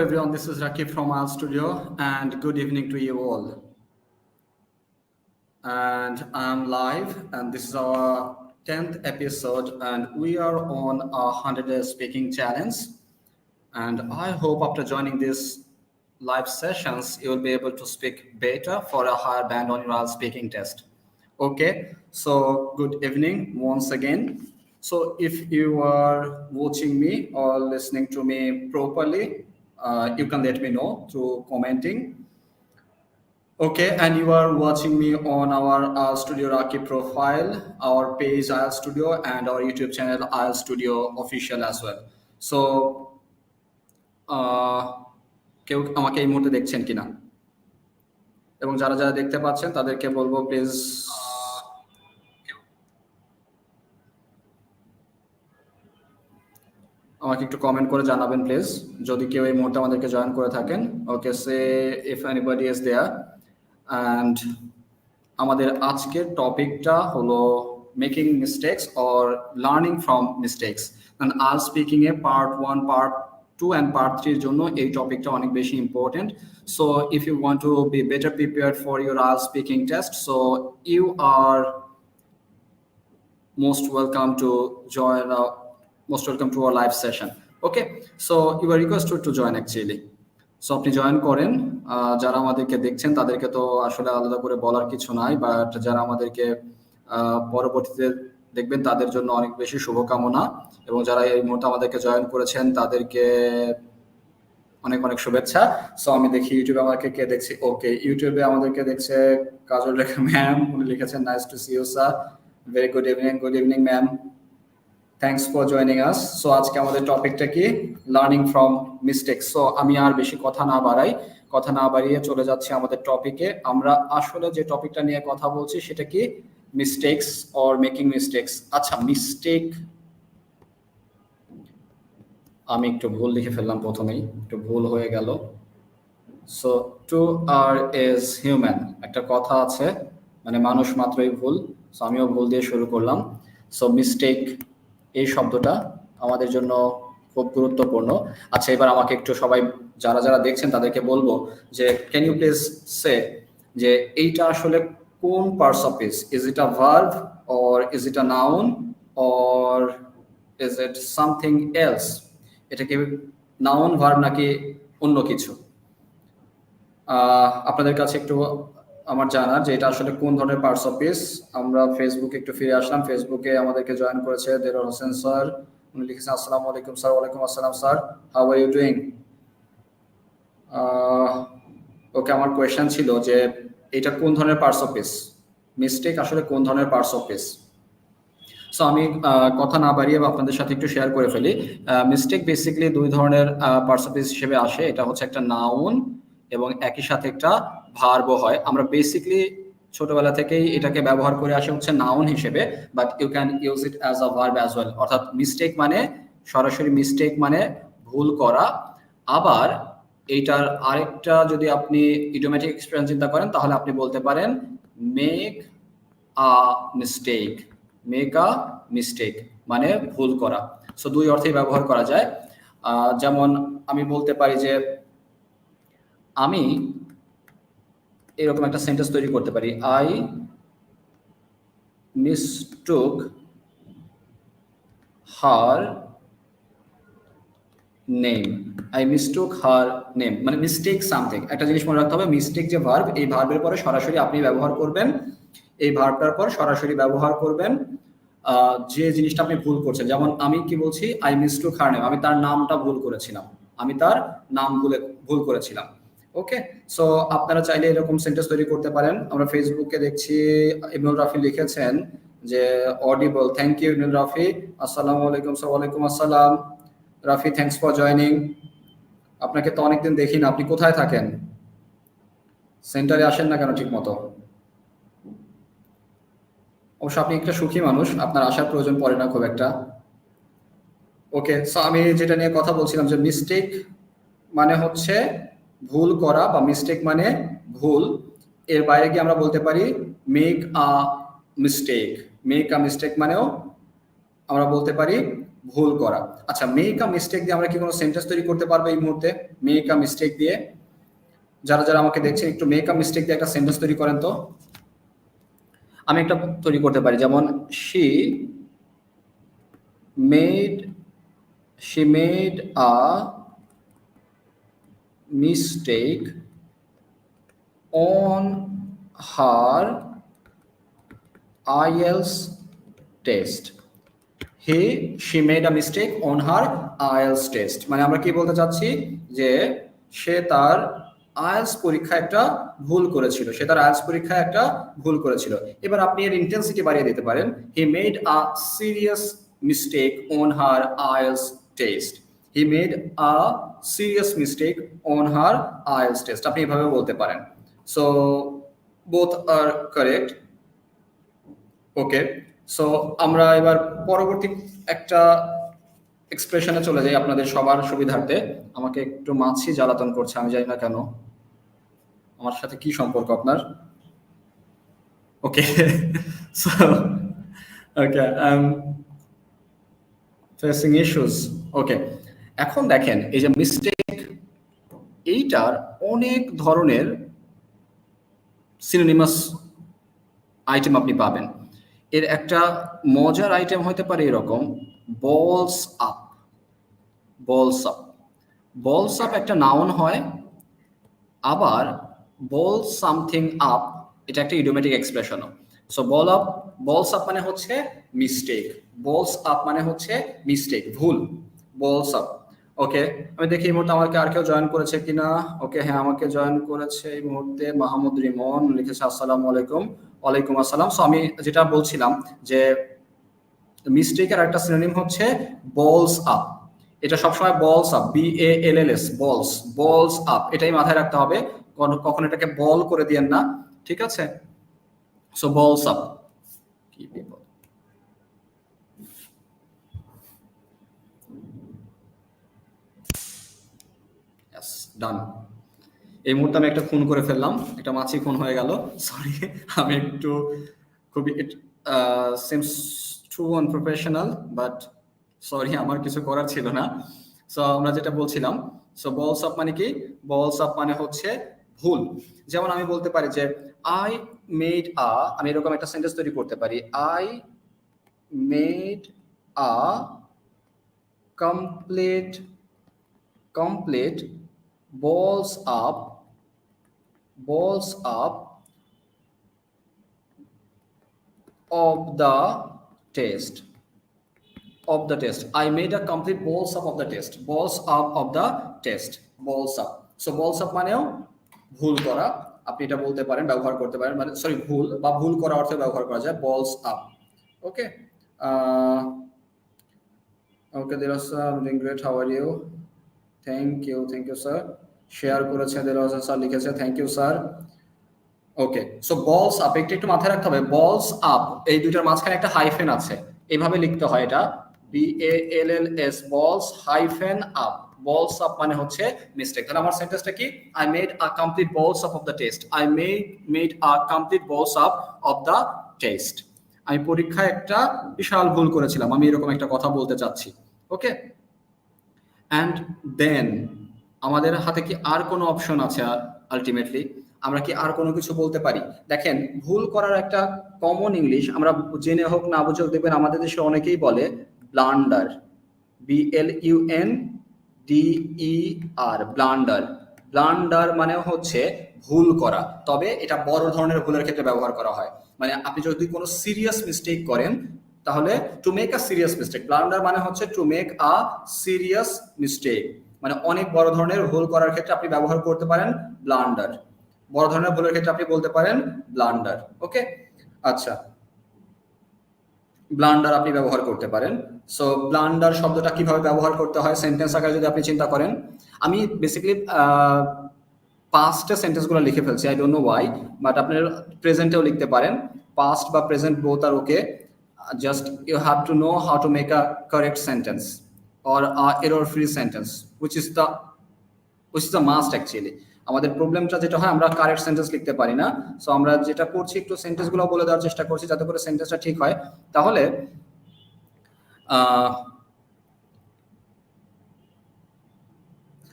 everyone, this is Rakib from IELTS Studio, and good evening to you all. And I'm live, and this is our 10th episode, and we are on a 100-day speaking challenge. And I hope after joining these live sessions, you will be able to speak better for a higher band on your IELTS speaking test. Okay, so good evening once again. So if you are watching me or listening to me properly, you can let me know through commenting. Okay, and you are watching me on our IELTS Studio Raki profile, our page IELTS Studio, and our YouTube channel IELTS Studio Official as well. So, কেউ আমাকে এই মুহূর্তে দেখছেন কিনা, এবং যারা যারা দেখতে পাচ্ছেন তাদেরকে বলবো প্লিজ আমাকে একটু কমেন্ট করে জানাবেন প্লিজ, যদি কেউ এই মুহূর্তে আমাদেরকে জয়েন করে থাকেন। Okay, say if anybody is there. And আমাদের আজকের টপিকটা হলো making mistakes or learning from mistakes. And IELTS speaking এ পার্ট 1, পার্ট 2 and part 3 এর জন্য এই টপিকটা অনেক বেশি important. So if you want to be better prepared for your IELTS speaking test, so you are most welcome to join most welcome to our live session. Okay, so you are requested to join actually. So আপনি join করেন। যারা আমাদেরকে দেখছেন তাদেরকে তো আসলে আলাদা করে বলার কিছু নাই, বাট যারা আমাদেরকে পরবর্তীতে দেখবেন তাদের জন্য অনেক বেশি শুভকামনা, এবং যারা এই মুহূর্তে আমাদেরকে জয়েন করেছেন তাদেরকে অনেক অনেক শুভেচ্ছা। সো আমি দেখি ইউটিউবে আমাকে কে দেখছি। ওকে, ইউটিউবে আমাদেরকে দেখছে কাজল রেখা ম্যাম, উনি লিখেছেন nice to see you sir, very good evening ma'am, thanks for joining us. So আজকে আমাদের টপিকটা কি? Learning from mistakes. সো আমি আর বেশি কথা না বাড়িয়ে চলে যাচ্ছি আমাদের টপিকে। আমরা আসলে যে টপিকটা নিয়ে কথা বলছি সেটা কি? Mistakes or making mistakes. আচ্ছা, মিস্টেক আমি একটু ভুল লিখে ফেললাম, প্রথমেই একটু ভুল হয়ে গেল। So to err is human, একটা কথা আছে, মানে মানুষ মাত্রই ভুল। সো আমিও ভুল দিয়ে শুরু করলাম। সো মিস্টেক এই শব্দটা আমাদের জন্য খুব গুরুত্বপূর্ণ। আচ্ছা, এবার আমাকে একটু সবাই যারা যারা দেখছেন তাদেরকে বলবো যে ক্যান ইউ প্লিজ সে যে এইটা আসলে কোন parts of speech? Is it a verb or is it a noun or is it something else? এটা কি নাউন, ভার্ব নাকি অন্য কিছু? আপনাদের কাছে একটু আমার জানার যে এটা আসলে কোন ধরনের পার্টস অফ স্পিচ। আমরা ফেসবুকে একটু ফিরে আসলাম। ফেসবুকে আমাদেরকে জয়েন করেছে দেলোয়ার হোসেন স্যার, উনি লিখেছেন আসসালামু আলাইকুম স্যার। ওয়ালাইকুম আসসালাম sir, how are you doing? Okay, আমার কোয়েশ্চেন ছিল যে এটা কোন ধরনের পার্টস অফ স্পিচ, মিস্টেক আসলে কোন ধরনের পার্টস অফ স্পিচ। সো আমি কথা না বাড়িয়ে আপনাদের সাথে একটু শেয়ার করে ফেলি। মিস্টেক বেসিক্যালি দুই ধরনের পার্টস অফ স্পিচ হিসেবে আসে। এটা হচ্ছে একটা নাউন এবং একই সাথে একটা ভার্বও হয়। আমরা বেসিক্যালি ছোটবেলা থেকেই এটাকে ব্যবহার করে আসে হচ্ছে নাউন হিসেবে, but you can use it as a verb as well. অর্থাৎ মিস্টেক মানে সরাসরি মিস্টেক মানে ভুল করা। আবার এইটার আরেকটা যদি আপনি ইডিওম্যাটিক এক্সপ্রেশন চিন্তা করেন তাহলে আপনি বলতে পারেন make a mistake. Make a mistake মানে ভুল করা। সো দুই অর্থেই ব্যবহার করা যায়। যেমন আমি বলতে পারি যে আমি এরকম একটা সেন্টেন্স তৈরি করতে পারি, I mistook her name. I mistook her name মানে মিস্টেক সামথিং। একটা জিনিস মনে রাখতে হবে, মিস্টেক যে ভার্ব, এই ভার্বের পরে সরাসরি আপনি ব্যবহার করবেন, এই ভার্বটার পর সরাসরি ব্যবহার করবেন যে জিনিসটা আপনি ভুল করছেন। যেমন আমি কি বলছি, আই মিস্টুক হার নেম, আমি তার নামটা ভুল করেছিলাম, আমি তার নাম ভুল করেছিলাম। ওকে, সো আপনারা চাইলে এরকম সেন্টেন্স তৈরি করতে পারেন। আমরা ফেসবুকে দেখছি ইবনুল রাফি লিখেছেন যে অডিবল। থ্যাংক ইউ ইবনুল রাফি। আসসালামু আলাইকুম স্যার। ওয়ালাইকুম আসসালাম রাফি, থ্যাংকস ফর জয়নিং। আপনাকে তো অনেকদিন দেখি না, আপনি কোথায় থাকেন? সেন্টারে আসেন না কেন ঠিক মতো? অবশ্য আপনি একটা সুখী মানুষ, আপনার আসার প্রয়োজন পড়ে না খুব একটা। ওকে, সো আমি যেটা নিয়ে কথা বলছিলাম যে মিস্টেক মানে হচ্ছে ভুল করা বা মিস্টেক মানে ভুল। এর বাইরে গিয়ে আমরা বলতে পারি make a mistake. Make a mistake মানেও আমরা বলতে পারি ভুল করা। আচ্ছা, মেক আ মিস্টেক দিয়ে আমরা কি কোনো সেন্টেন্স তৈরি করতে পারবো এই মুহূর্তে? মেক আ মিস্টেক দিয়ে যারা যারা আমাকে দেখছেন একটু মেক আ মিস্টেক দিয়ে একটা সেন্টেন্স তৈরি করেন তো। আমি একটা তৈরি করতে পারি, যেমন she made a mistake on her IELTS test. She made a mistake on her IELTS test. মানে আমরা কি বলতে চাচ্ছি যে সে তার আইএলস পরীক্ষায় একটা ভুল করেছিল, এবার আপনি এর ইন্টেন্সিটি বাড়িয়ে দিতে পারেন, he made a serious mistake on her IELTS test. He made a serious mistake on her IELTS test. আপনি এভাবে বলতে পারেন। So both are correct. Okay, so আমরা এবার পরবর্তী একটা এক্সপ্রেশনে চলে যাই আপনাদের সবার সুবিধার্থে। আমাকে একটু মাছি জ্বালাতন করছে, আমি জানি না কেন, আমার সাথে কি সম্পর্ক আপনার? ওকে, সো ওকে, ফেসিং ইস্যুস। ওকে, এখন দেখেন এই যে মিস্টেক, এইটার অনেক ধরনের সিনোনিমাস আইটেম আপনি পাবেন। এর একটা মজার আইটেম হতে পারে এরকম, বলস আপ। বলস আপ একটা নাউন হয়, আবার বল সামথিং আপ এটা একটা ইডিওমেটিক এক্সপ্রেশনও। সো বলস আপ মানে হচ্ছে মিস্টেক, বলস আপ মানে হচ্ছে মিস্টেক, ভুল, বলস আপ। ওকে, আমি দেখি এই মুহূর্তে আমাকে আর কেউ জয়েন করেছে কিনা। ওকে, হ্যাঁ আমাকে জয়েন করেছে এই মুহূর্তে মাহমুদ রিমন, লিখেছে আসসালামু আলাইকুম। ওয়ালাইকুম আসসালাম। সো আমি যেটা বলছিলাম যে মিস্টেকের একটা সিনোনিম হচ্ছে বলস আপ। এটা সবসময় বলস আপ, BALLS, বলস আপ, এটাই মাথায় রাখতে হবে, কখন এটাকে বল করে দিয়েন না, ঠিক আছে? So balls up. কি বিপদ, ডান। এই মুহূর্তে আমি একটা খুন করে ফেললাম, একটা মাছি খুন হয়ে গেল, সরি। আমি একটু খুবই seems to unprofessional, but sorry, আমার কিছু করার ছিল না। সো আমরা যেটা বলছিলাম, সো বলস আপ মানে কি? বলস আপ মানে হচ্ছে ভুল। যেমন আমি বলতে পারি যে আই মেড আ, আমি এরকম একটা সেন্টেন্স তৈরি করতে পারি, I made a complete balls up of the test. I made a complete balls up of the test. Balls up of the test. Balls up. So balls up মানেও ভুল করা, আপনি এটা বলতে পারেন, ব্যবহার করতে পারেন, মানে সরি ভুল বা ভুল করা অর্থে ব্যবহার করা যায় balls up. Okay, okay Dilwar, I'm doing great, how are you? Thank you sir. Share করেছে দিলওয়ার স্যার, লিখেছে thank you sir. Okay, so balls up, একটু মাথায় রাখতে হবে, বলস আপ এই দুইটার মাঝখানে একটা হাইফেন আছে, এইভাবে লিখতে হয়, এটা BALLS, বলস হাইফেন আপ। বলস আপ মানে হচ্ছে মিস্টেক। তাহলে আমার সেন্টেন্সটা কি? আই মেড আ কমপ্লিট বলস up of the test. I made a complete বলস আপ অফ দ্য টেস্ট। আমি পরীক্ষায় একটা বিশাল ভুল করেছিলাম, আমি এরকম একটা কথা বলতে চাচ্ছি। ওকে, অ্যান্ড দেন আমাদের হাতে কি আর কোনো অপশন আছে? আলটিমেটলি আমরা কি আর কোনো কিছু বলতে পারি? দেখেন, ভুল করার একটা কমন ইংলিশ আমরা জেনে হোক না বুঝে হোক, দেখবেন আমাদের দেশে অনেকেই বলে ব্লান্ডার, BLUNDER, ব্লান্ডার মানে হচ্ছে ভুল করা, তবে এটা বড় ধরনের ভুলের ক্ষেত্রে ব্যবহার করা হয়। মানে আপনি যদি কোনো সিরিয়াস মিস্টেক করেন, তাহলে টু মেক আ সিরিয়াস মিস্টেক, ব্লান্ডার মানে হচ্ছে টু মেক আ সিরিয়াস মিস্টেক, মানে অনেক বড় ধরনের ভুল করার ক্ষেত্রে আপনি ব্যবহার করতে পারেন ব্লান্ডার। বড় ধরনের ভুলের ক্ষেত্রে আপনি বলতে পারেন ব্লান্ডার। ওকে, আচ্ছা, ব্লান্ডার আপনি ব্যবহার করতে পারেন। সো ব্লান্ডার শব্দটা কিভাবে ব্যবহার করতে হয় সেন্টেন্স আকারে যদি আপনি চিন্তা করেন, আমি বেসিক্যালি পাস্টে সেন্টেন্সগুলো লিখে ফেলছি, I don't know why, but আপনার প্রেজেন্টেও লিখতে পারেন, পাস্ট বা present both are okay. Just you have to know how to make a correct sentence or error-free sentence, which is the must actually. আমাদের প্রবলেমটা যেটা হয়, আমরা কারেক্ট সেন্টেন্স লিখতে পারি না। সো আমরা যেটা করছি, একটু সেন্টেন্সগুলো বলে দেওয়ার চেষ্টা করছি যাতে করে সেন্টেন্সটা ঠিক হয়। তাহলে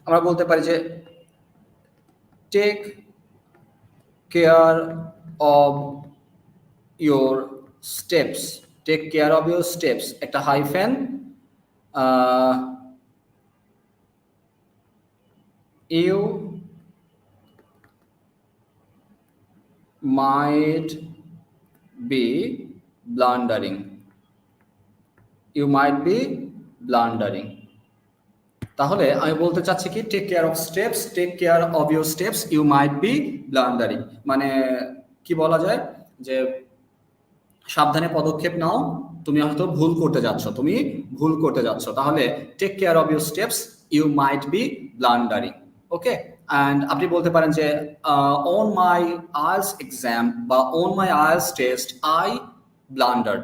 আমরা বলতে পারি যে take care of your steps, take care of your steps, একটা hyphen you might be blundering, you might be blundering। তাহলে আমি বলতে চাচ্ছি কি take care of steps, take care of your steps, you might be blundering, মানে কি বলা যায় যে সাবধানে পদক্ষেপ নাও, তুমি হয়তো ভুল করতে যাচ্ছ, তুমি ভুল করতে যাচ্ছ। তাহলে take care of your steps, you might be blundering. Okay, and আপনি বলতে পারেন যে অন মাই আইএলটিএস এক্সাম বা on my IELTS test I blundered,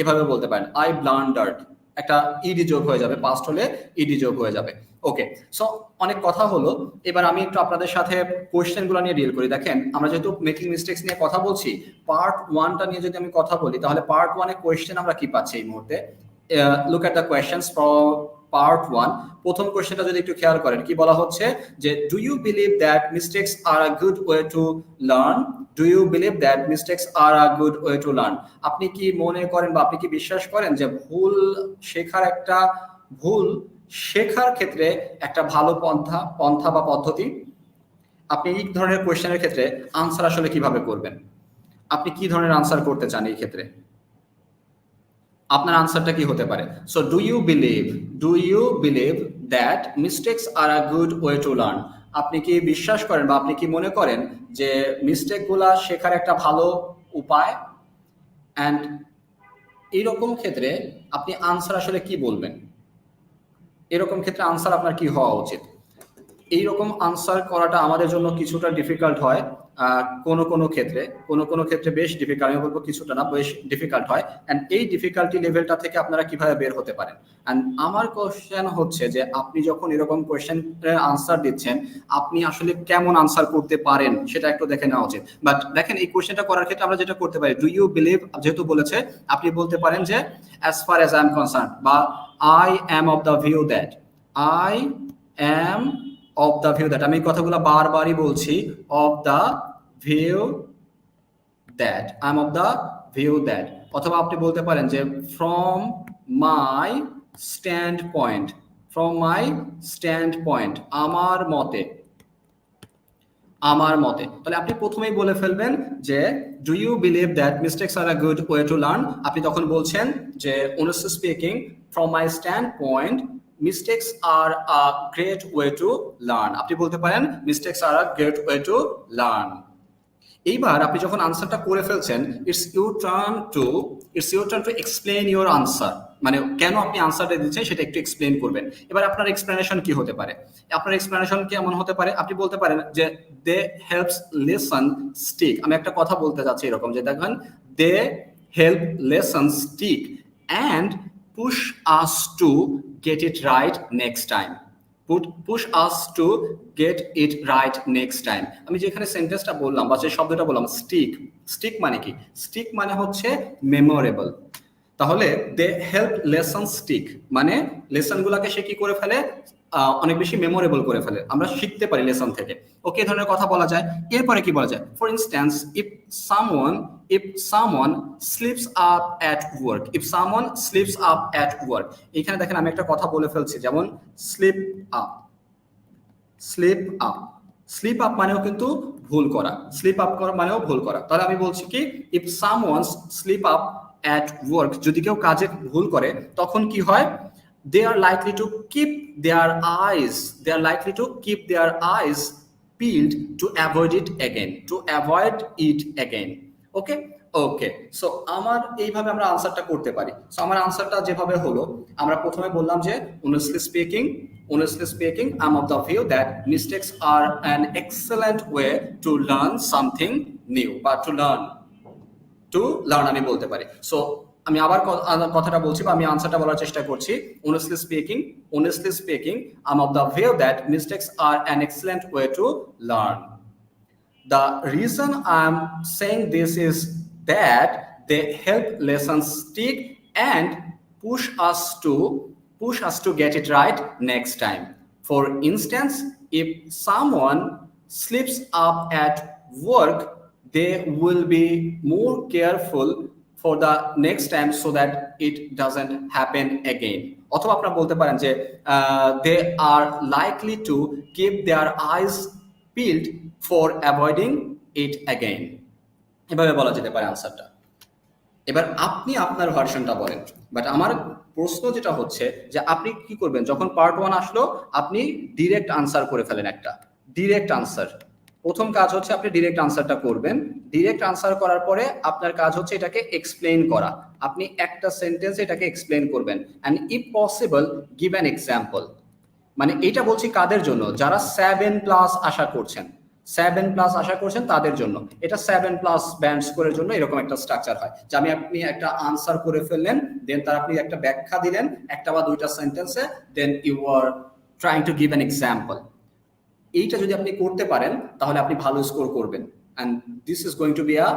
এভাবে বলতে পারেন আই ব্লান্ডার্ড, একটা ইডি যোগ হয়ে যাবে, পাস্ট হলে ইডি যোগ হয়ে যাবে। ওকে, সো অনেক কথা হলো, এবার আমি একটু আপনাদের সাথে কোয়েশ্চেনগুলো নিয়ে ডিল করি। দেখেন আমরা যেহেতু মেকিং মিস্টেক্স নিয়ে কথা বলছি, পার্ট 1টা নিয়ে যদি আমি কথা বলি, তাহলে পার্ট 1 এ কোয়েশ্চেন আমরা কি পাচ্ছি এই মুহূর্তে। Look at the questions for part 1। প্রথম কোয়েশ্চেনটা যদি একটু খেয়াল করেন, কি বলা হচ্ছে যে do you believe that mistakes are a good way to learn, do you believe that mistakes are a good way to learn. আপনি কি মনে করেন বা আপনি কি বিশ্বাস করেন যে ভুল শেখার ক্ষেত্রে একটা ভালো পন্থা বা পদ্ধতি। আপনি এই ধরনের কোয়েশ্চেনের ক্ষেত্রে আনসার আসলে কিভাবে করবেন, আপনি কি ধরনের আনসার করতে চান এই ক্ষেত্রে, আপনার আনসারটা কি হতে পারে। So do you believe that mistakes are a good way to learn. আপনি কি বিশ্বাস করেন বা আপনি কি মনে করেন যে মিস্টেকগুলা শেখার একটা ভালো উপায়। অ্যান্ড এইরকম ক্ষেত্রে আপনি আনসার আসলে কি বলবেন, এরকম ক্ষেত্রে আনসার আপনার কি হওয়া উচিত। এইরকম আনসার করাটা আমাদের জন্য কিছুটা ডিফিকাল্ট হয়, কোনো ক্ষেত্রে বেশ ডিফিকাল্ট, আমি বলবো কিছুটা না, বেশ ডিফিকাল্ট হয়। অ্যান্ড এই ডিফিকাল্টি লেভেলটা থেকে আপনারা কিভাবে বের হতে পারেন। অ্যান্ড আমার কোশ্চেন হচ্ছে যে আপনি যখন এরকম কোয়েশ্চেনের আনসার দিচ্ছেন, আপনি আসলে কেমন আনসার করতে পারেন সেটা একটু দেখে নেওয়া উচিত। বাট দেখেন এই কোয়েশ্চেনটা করার ক্ষেত্রে আমরা যেটা করতে পারি, ডু ইউ বিলিভ যেহেতু বলেছে, আপনি বলতে পারেন যে as far as I am concerned, বা I am of the view that, I am of the view that, আমি কথাগুলো বারবারই বলছি, of the view that, I am of the view that. অথবা আপনি বলতে পারেন যে ফ্রম মাই স্ট্যান্ড পয়েন্ট, আমার মতে। তাহলে আপনি প্রথমেই বলে ফেলবেন যে do you believe that mistakes are a good way to learn. আপনি তখন বলছেন যে honestly speaking, from my standpoint mistakes are a great way to learn. আপনি বলতে পারেন mistakes are a great way to learn. এইবার আপনি যখন আনসারটা করে ফেলছেন, it's your turn to explain your answer, মানে কেন আপনি আনসারটা দিচ্ছেন সেটা একটু এক্সপ্লেন করবেন। এবার আপনার এক্সপ্লেনেশন কি হতে পারে, আপনার এক্সপ্লেনেশন কেমন হতে পারে। আপনি বলতে পারেন যে দে হেল্পস লেসন স্টিক। আমি একটা কথা বলতে চাচ্ছি এরকম যে দেখেন, they help lesson stick and push us to get it right next time. Push us to get it right next time. আমি যেখানে সেন্টেন্সটা বললাম বা যে শব্দটা বললাম স্টিক মানে কি, স্টিক মানে হচ্ছে মেমোরেবল। তাহলে দে হেল্প লেসন স্টিক মানে লেসনগুলোকে সে কি করে ফেলে, অনেক বেশি মেমোরেবল করে ফেলে, আমরা শিখতে পারি লেসন থেকে। ওকে, এই ধরনের কথা বলা যায়। এরপরে কি বলা যায়, for instance if someone slips up at work, এখানে দেখেন আমি একটা কথা বলে ফেলছি, যেমন স্লিপ আপ মানেও কিন্তু ভুল করা, মানেও ভুল করা। তাহলে আমি বলছি কি if someone slip up at work, যদি কেউ কাজে ভুল করে তখন কি হয়, they are likely to keep their eyes peeled to avoid it again. Okay, so আমার এইভাবে আমরা আনসারটা করতে পারি। সো আমার আনসারটা যেভাবে হলো, আমরা প্রথমে বললাম যে honestly speaking I'm of the view that mistakes are an excellent way to learn something new, বা to learn আমি বলতে পারি। সো আমি আবার কথাটা বলছি বা আমি আনসারটা বলার চেষ্টা করছি। honestly speaking I'm of the view that mistakes are an excellent way to learn. The reason I'm saying this is that they help lessons stick and push us to get it right next time. For instance, if someone slips up at work, they will be more careful for the next time so that it doesn't happen again. অথবা আপনারা বলতে পারেন যে they are likely to keep their eyes peeled for avoiding it again. এভাবে বলা যেতে পারে আনসারটা। এবার আপনি আপনার ভার্সনটা বলেন, বাট আমার প্রশ্ন যেটা হচ্ছে যে আপনি কি করবেন যখন পার্ট 1 আসলো, আপনি ডিরেক্ট আনসার করে ফেলেন, একটা ডিরেক্ট আনসার। প্রথম কাজ হচ্ছে আপনি ডিরেক্ট আনসারটা করবেন। ডিরেক্ট আনসার করার পরে আপনার কাজ হচ্ছে এটাকে এক্সপ্লেইন করা। আপনি একটা সেন্টেন্সে এটাকে এক্সপ্লেইন করবেন, and if possible give an example. মানে এটা বলছি কাদের জন্য? যারা 7+ আশা করছেন, 7+ আশা করছেন তাদের জন্য। এটা 7+ ব্যান্ড স্কোরের জন্য এরকম একটা স্ট্রাকচার হয় যে আপনি একটা আনসার করে ফেললেন, দেন তার আপনি একটা ব্যাখ্যা দিলেন একটা বা দুইটা সেন্টেন্সে, then you are trying to give an example. এইটা যদি আপনি করতে পারেন তাহলে আপনি ভালো স্কোর করবেন, and this is going to be a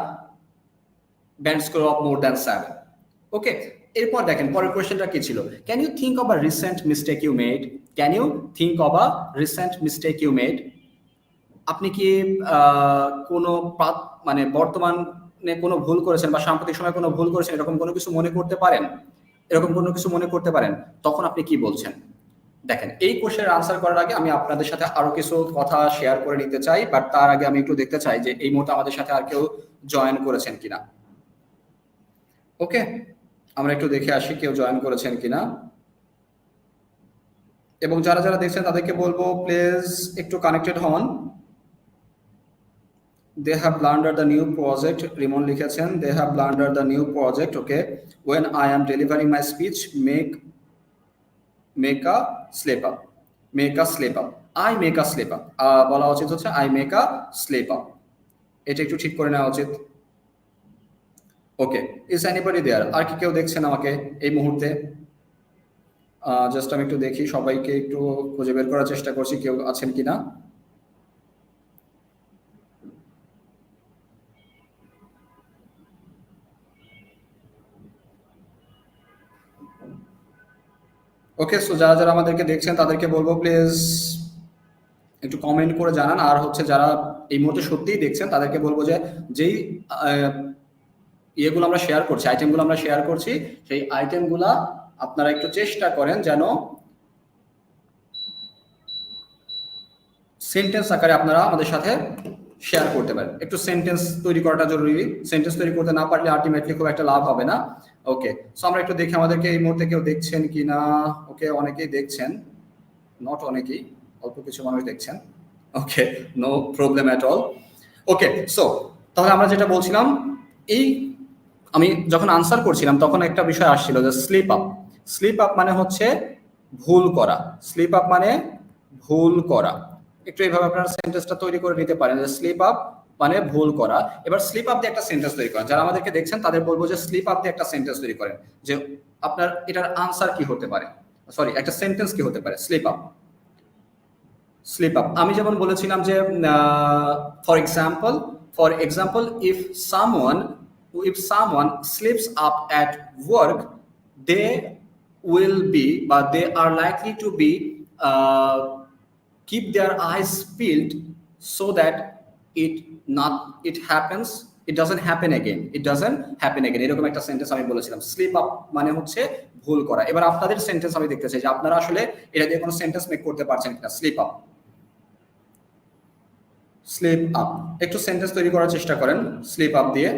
band score of more than 7। Okay, এরপর দেখেন পরের কোয়েশ্চেনটা কি ছিল? Can you think of a recent mistake you made? Can you think of a recent mistake you made? আপনি কি কোনো মানে বর্তমানে কোনো ভুল করেছেন বা সাম্প্রতিক সময়ে কোনো ভুল করেছেন, এরকম কোনো কিছু মনে করতে পারেন? এরকম কোনো কিছু মনে করতে পারেন, তখন আপনি কি বলছেন? দেখেন, এই কোশ্চেনের আনসার করার আগে আমি আপনাদের সাথে আরো কিছু কথা শেয়ার করে নিতে চাই, বাট তার আগে আমি একটু দেখতে চাই যে এই মুহূর্তে আমাদের সাথে আর কেউ জয়েন করেছেন কিনা। ওকে, আমরা একটু দেখে আসি কেউ জয়েন করেছেন কিনা, এবং যারা যারা দেখছেন তাদেরকে বলবো প্লিজ একটু কানেক্টেড হন। They have blundered the new project. Rimon লিখেছেন they have blundered the new project. Okay, when I am delivering my speech, make a slip up. Make a slip up. I make a slip up. বলা উচিত হচ্ছে I make a slip up. এটা একটু ঠিক করে নেওয়া উচিত। ওকে, is anybody there? আর কি কেউ দেখছেন আমাকে এই মুহূর্তে? জাস্ট আমি একটু দেখি, সবাইকে একটু খুঁজে বের করার চেষ্টা করছি কেউ আছেন কিনা। ওকে, সো যারা যারা আমাদেরকে দেখছেন তাদেরকে বলবো প্লিজ একটু কমেন্ট করে জানান। আর হচ্ছে যারা এই মুহূর্তে সত্যিই দেখছেন তাদেরকে বলবো যে যেই ইয়েগুলো আমরা শেয়ার করছি, আইটেমগুলো আমরা শেয়ার করছি, সেই আইটেমগুলা আপনারা একটু চেষ্টা করেন যেন সেন্টেন্স আকারে আপনারা আমাদের সাথে শেয়ার করতে পারেন। একটু সেন্টেন্স তৈরি করাটা জরুরি। সেন্টেন্স তৈরি করতে না পারলে আলটিমেটলি খুব একটা লাভ হবে না। ওকে, সো আমরা একটু দেখি আমাদেরকে এই মুহূর্তে কেউ দেখছেন কিনা। ওকে, অনেকেই দেখছেন, নট অনেকেই, অল্প কিছু মানুষ দেখছেন। Okay, no problem at all. Okay, so তাহলে আমরা যেটা বলছিলাম, এই আমি যখন আনসার করছিলাম তখন একটা বিষয় আসছিল যে স্লিপ আপ। স্লিপ আপ মানে হচ্ছে ভুল করা। স্লিপ আপ মানে ভুল করা। একটু এইভাবে আপনারা সেন্টেন্সটা তৈরি করে নিতে পারেন যে স্লিপ আপ মানে ভুল করা। এবার স্লিপ আপ দিয়ে একটা সেন্টেন্স তৈরি করেন। যারা আমাদেরকে দেখছেন তাদের বলবো যে স্লিপ আপ দিয়ে একটা সেন্টেন্স তৈরি করেন, যে আপনার এটার আনসার কি হতে পারে, সরি একটা সেন্টেন্স কি হতে পারে। স্লিপ আপ, স্লিপ আপ আমি যেমন বলেছিলাম যে for example if someone slips up at work, they will be, but they are likely to be keep their eyes peeled so that it doesn't happen again. এরকম একটা sentence আমি বলেছিলাম। Slip up মানে হচ্ছে ভুল করা। এবার আপনাদের সেন্টেন্স আমি দেখতে চাই যে আপনারা আসলে এটা দিয়ে কোনো সেন্টেন্স মেক করতে পারছেন কিনা। স্লিপ আপ, স্লিপ আপ, একটু সেন্টেন্স তৈরি করার চেষ্টা করেন স্লিপ আপ দিয়ে।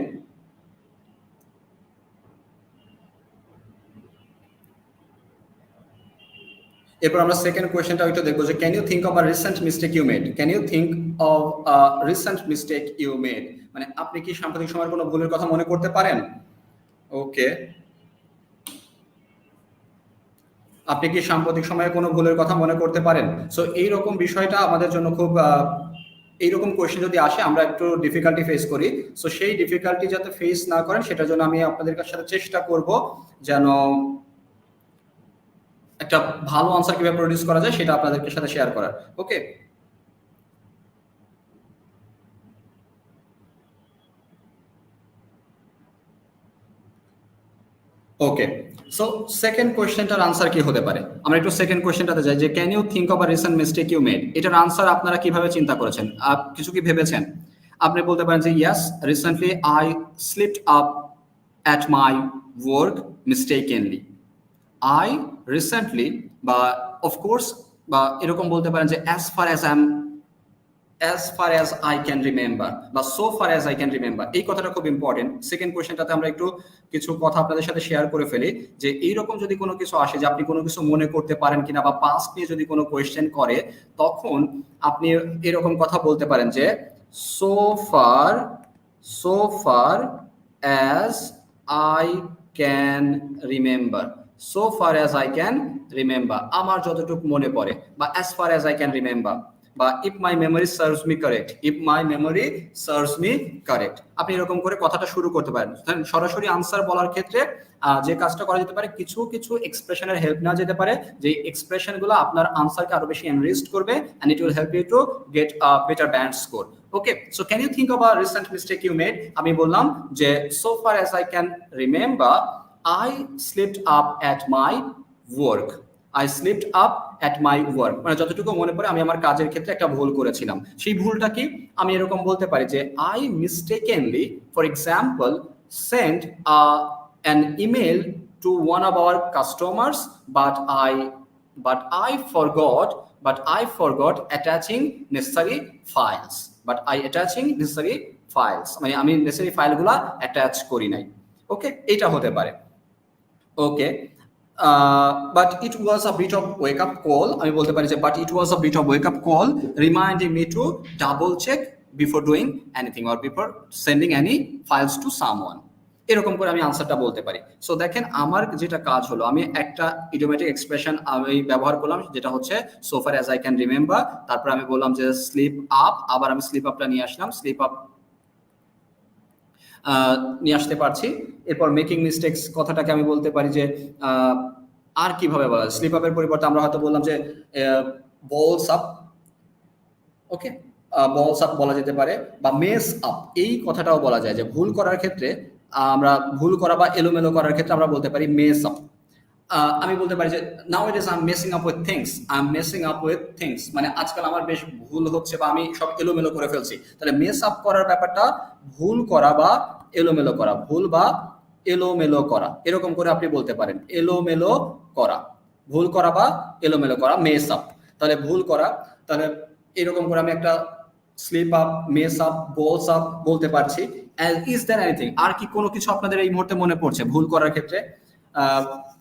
এরপর আমরা সেকেন্ড কোয়েশ্চেনটা একটু দেখবো যে can you think of a recent mistake you made? Can you think of a recent mistake you made মানে আপনি কি সাম্প্রতিক সময়ের কোনো ভুলের কথা মনে করতে পারেন? ওকে, আপনি কি সাম্প্রতিক সময়ে কোনো ভুলের কথা মনে করতে পারেন? সো এইরকম বিষয়টা আমাদের জন্য খুব এইরকম কোয়েশ্চেন যদি আসে আমরা একটু ডিফিকাল্টি ফেস করি। সো সেই ডিফিকাল্টি যাতে ফেস না করেন সেটার জন্য আমি আপনাদের সাথে চেষ্টা করব যেন একটা ভালো আনসার কিভাবে প্রডিউস করা যায় সেটা আপনাদের সাথে শেয়ার করার। ওকে, ওকে, সো সেকেন্ড কোয়েশ্চেনটার আনসার কি হতে পারে? আমরা একটু সেকেন্ড কোয়েশ্চেনটাতে যাই যে can you think of a recent mistake you made. এটার আনসার আপনারা কিভাবে চিন্তা করেছেন? কিছু কি ভেবেছেন? আপনি বলতে পারেন যে yes, recently I slipped up at my work mistakenly. I recently, বা অফকোর্স, বা এরকম বলতে পারেন যে as far as I can remember বা so far as I can remember। এই কথাটা খুব ইম্পর্টেন্ট। সেকেন্ড কোয়েশ্চেনটাতে আমরা একটু কিছু কথা আপনাদের সাথে শেয়ার করে ফেলি যে এইরকম যদি কোনো কিছু আসে যে আপনি কোনো কিছু মনে করতে পারেন কিনা, বা পাস্ট নিয়ে যদি কোনো কোয়েশ্চেন করে, তখন আপনি এরকম কথা বলতে পারেন যে so far as I can remember, so far as I can remember, আমার যতটুকু মনে পড়ে, বা as far as I can remember, বা if my memory serves me correct, if my memory serves me correct। আপনি এরকম করে কথাটা শুরু করতে পারেন। সরাসরি আনসার বলার ক্ষেত্রে যে কাজটা করা যেতে পারে, কিছু কিছু এক্সপ্রেশনের হেল্প নেওয়া যেতে পারে, যে এক্সপ্রেশনগুলো আপনার আনসারকে আরো বেশি এনরিচড করবে and it will help you to get a better band score। Okay, so can you think of a recent mistake you made. আমি বললাম যে so far as I can remember I slipped up at my work, I slipped up at my work, মানে যতটুকু মনে পড়ে আমি আমার কাজের ক্ষেত্রে একটা ভুল করেছিলাম। সেই ভুলটা কি? আমি এরকম বলতে পারি যে I mistakenly, for example, sent an email to one of our customers, but I forgot attaching necessary files, মানে আমি নেসেসারি ফাইলগুলা অ্যাটাচ করি নাই। ওকে, এটা হতে পারে। ওকে, but it was a bit of wake up call। আমি বলতে পারি যে but it was a bit of wake up call reminding me to double check before doing anything or before sending any files to someone। এরকম করে আমি আনসারটা বলতে পারি। সো দেখেন, আমার যেটা কাজ হলো, আমি একটা ইডিওমেটিক এক্সপ্রেশন আমি ব্যবহার করলাম, যেটা হচ্ছে so far as I can remember। তারপর আমি বললাম যে স্লিপ আপ, আবার আমি স্লিপ আপটা নিয়ে আসলাম, স্লিপ আপ নিয়ে আসতে পারছি। এরপর মেকিং মিস্টেকস কথাটাকে আমি বলতে পারি যে আর কিভাবে বলা যায়, স্লিপ আপের পরিবর্তে আমরা হয়তো বললাম যে বলস আপ। ওকে, বলস আপ বলা যেতে পারে, বা মেস আপ, এই কথাটাও বলা যায় যে ভুল করার ক্ষেত্রে, আমরা ভুল করা বা এলোমেলো করার ক্ষেত্রে আমরা বলতে পারি মেস আপ। আমি বলতে পারি যে nowadays I'm messing up with things, মানে আজকাল আমার বেশ ভুল হচ্ছে বা আমি সব এলোমেলো করে ফেলছি। তাহলে মেস আপ করার ব্যাপারটা ভুল করা বা এলোমেলো করা, ভুল বা এলোমেলো করা, এরকম করে আপনি বলতে পারেন এলোমেলো করা, ভুল করা বা এলোমেলো করা, মেস আপ। তাহলে ভুল করা, তাহলে এরকম করে আমি একটা slip up, mess up, balls up বলতে পারছি। ইজ দেয়ার এনিথিং, আর কি কোনো কিছু আপনাদের এই মুহূর্তে মনে পড়ছে ভুল করার ক্ষেত্রে?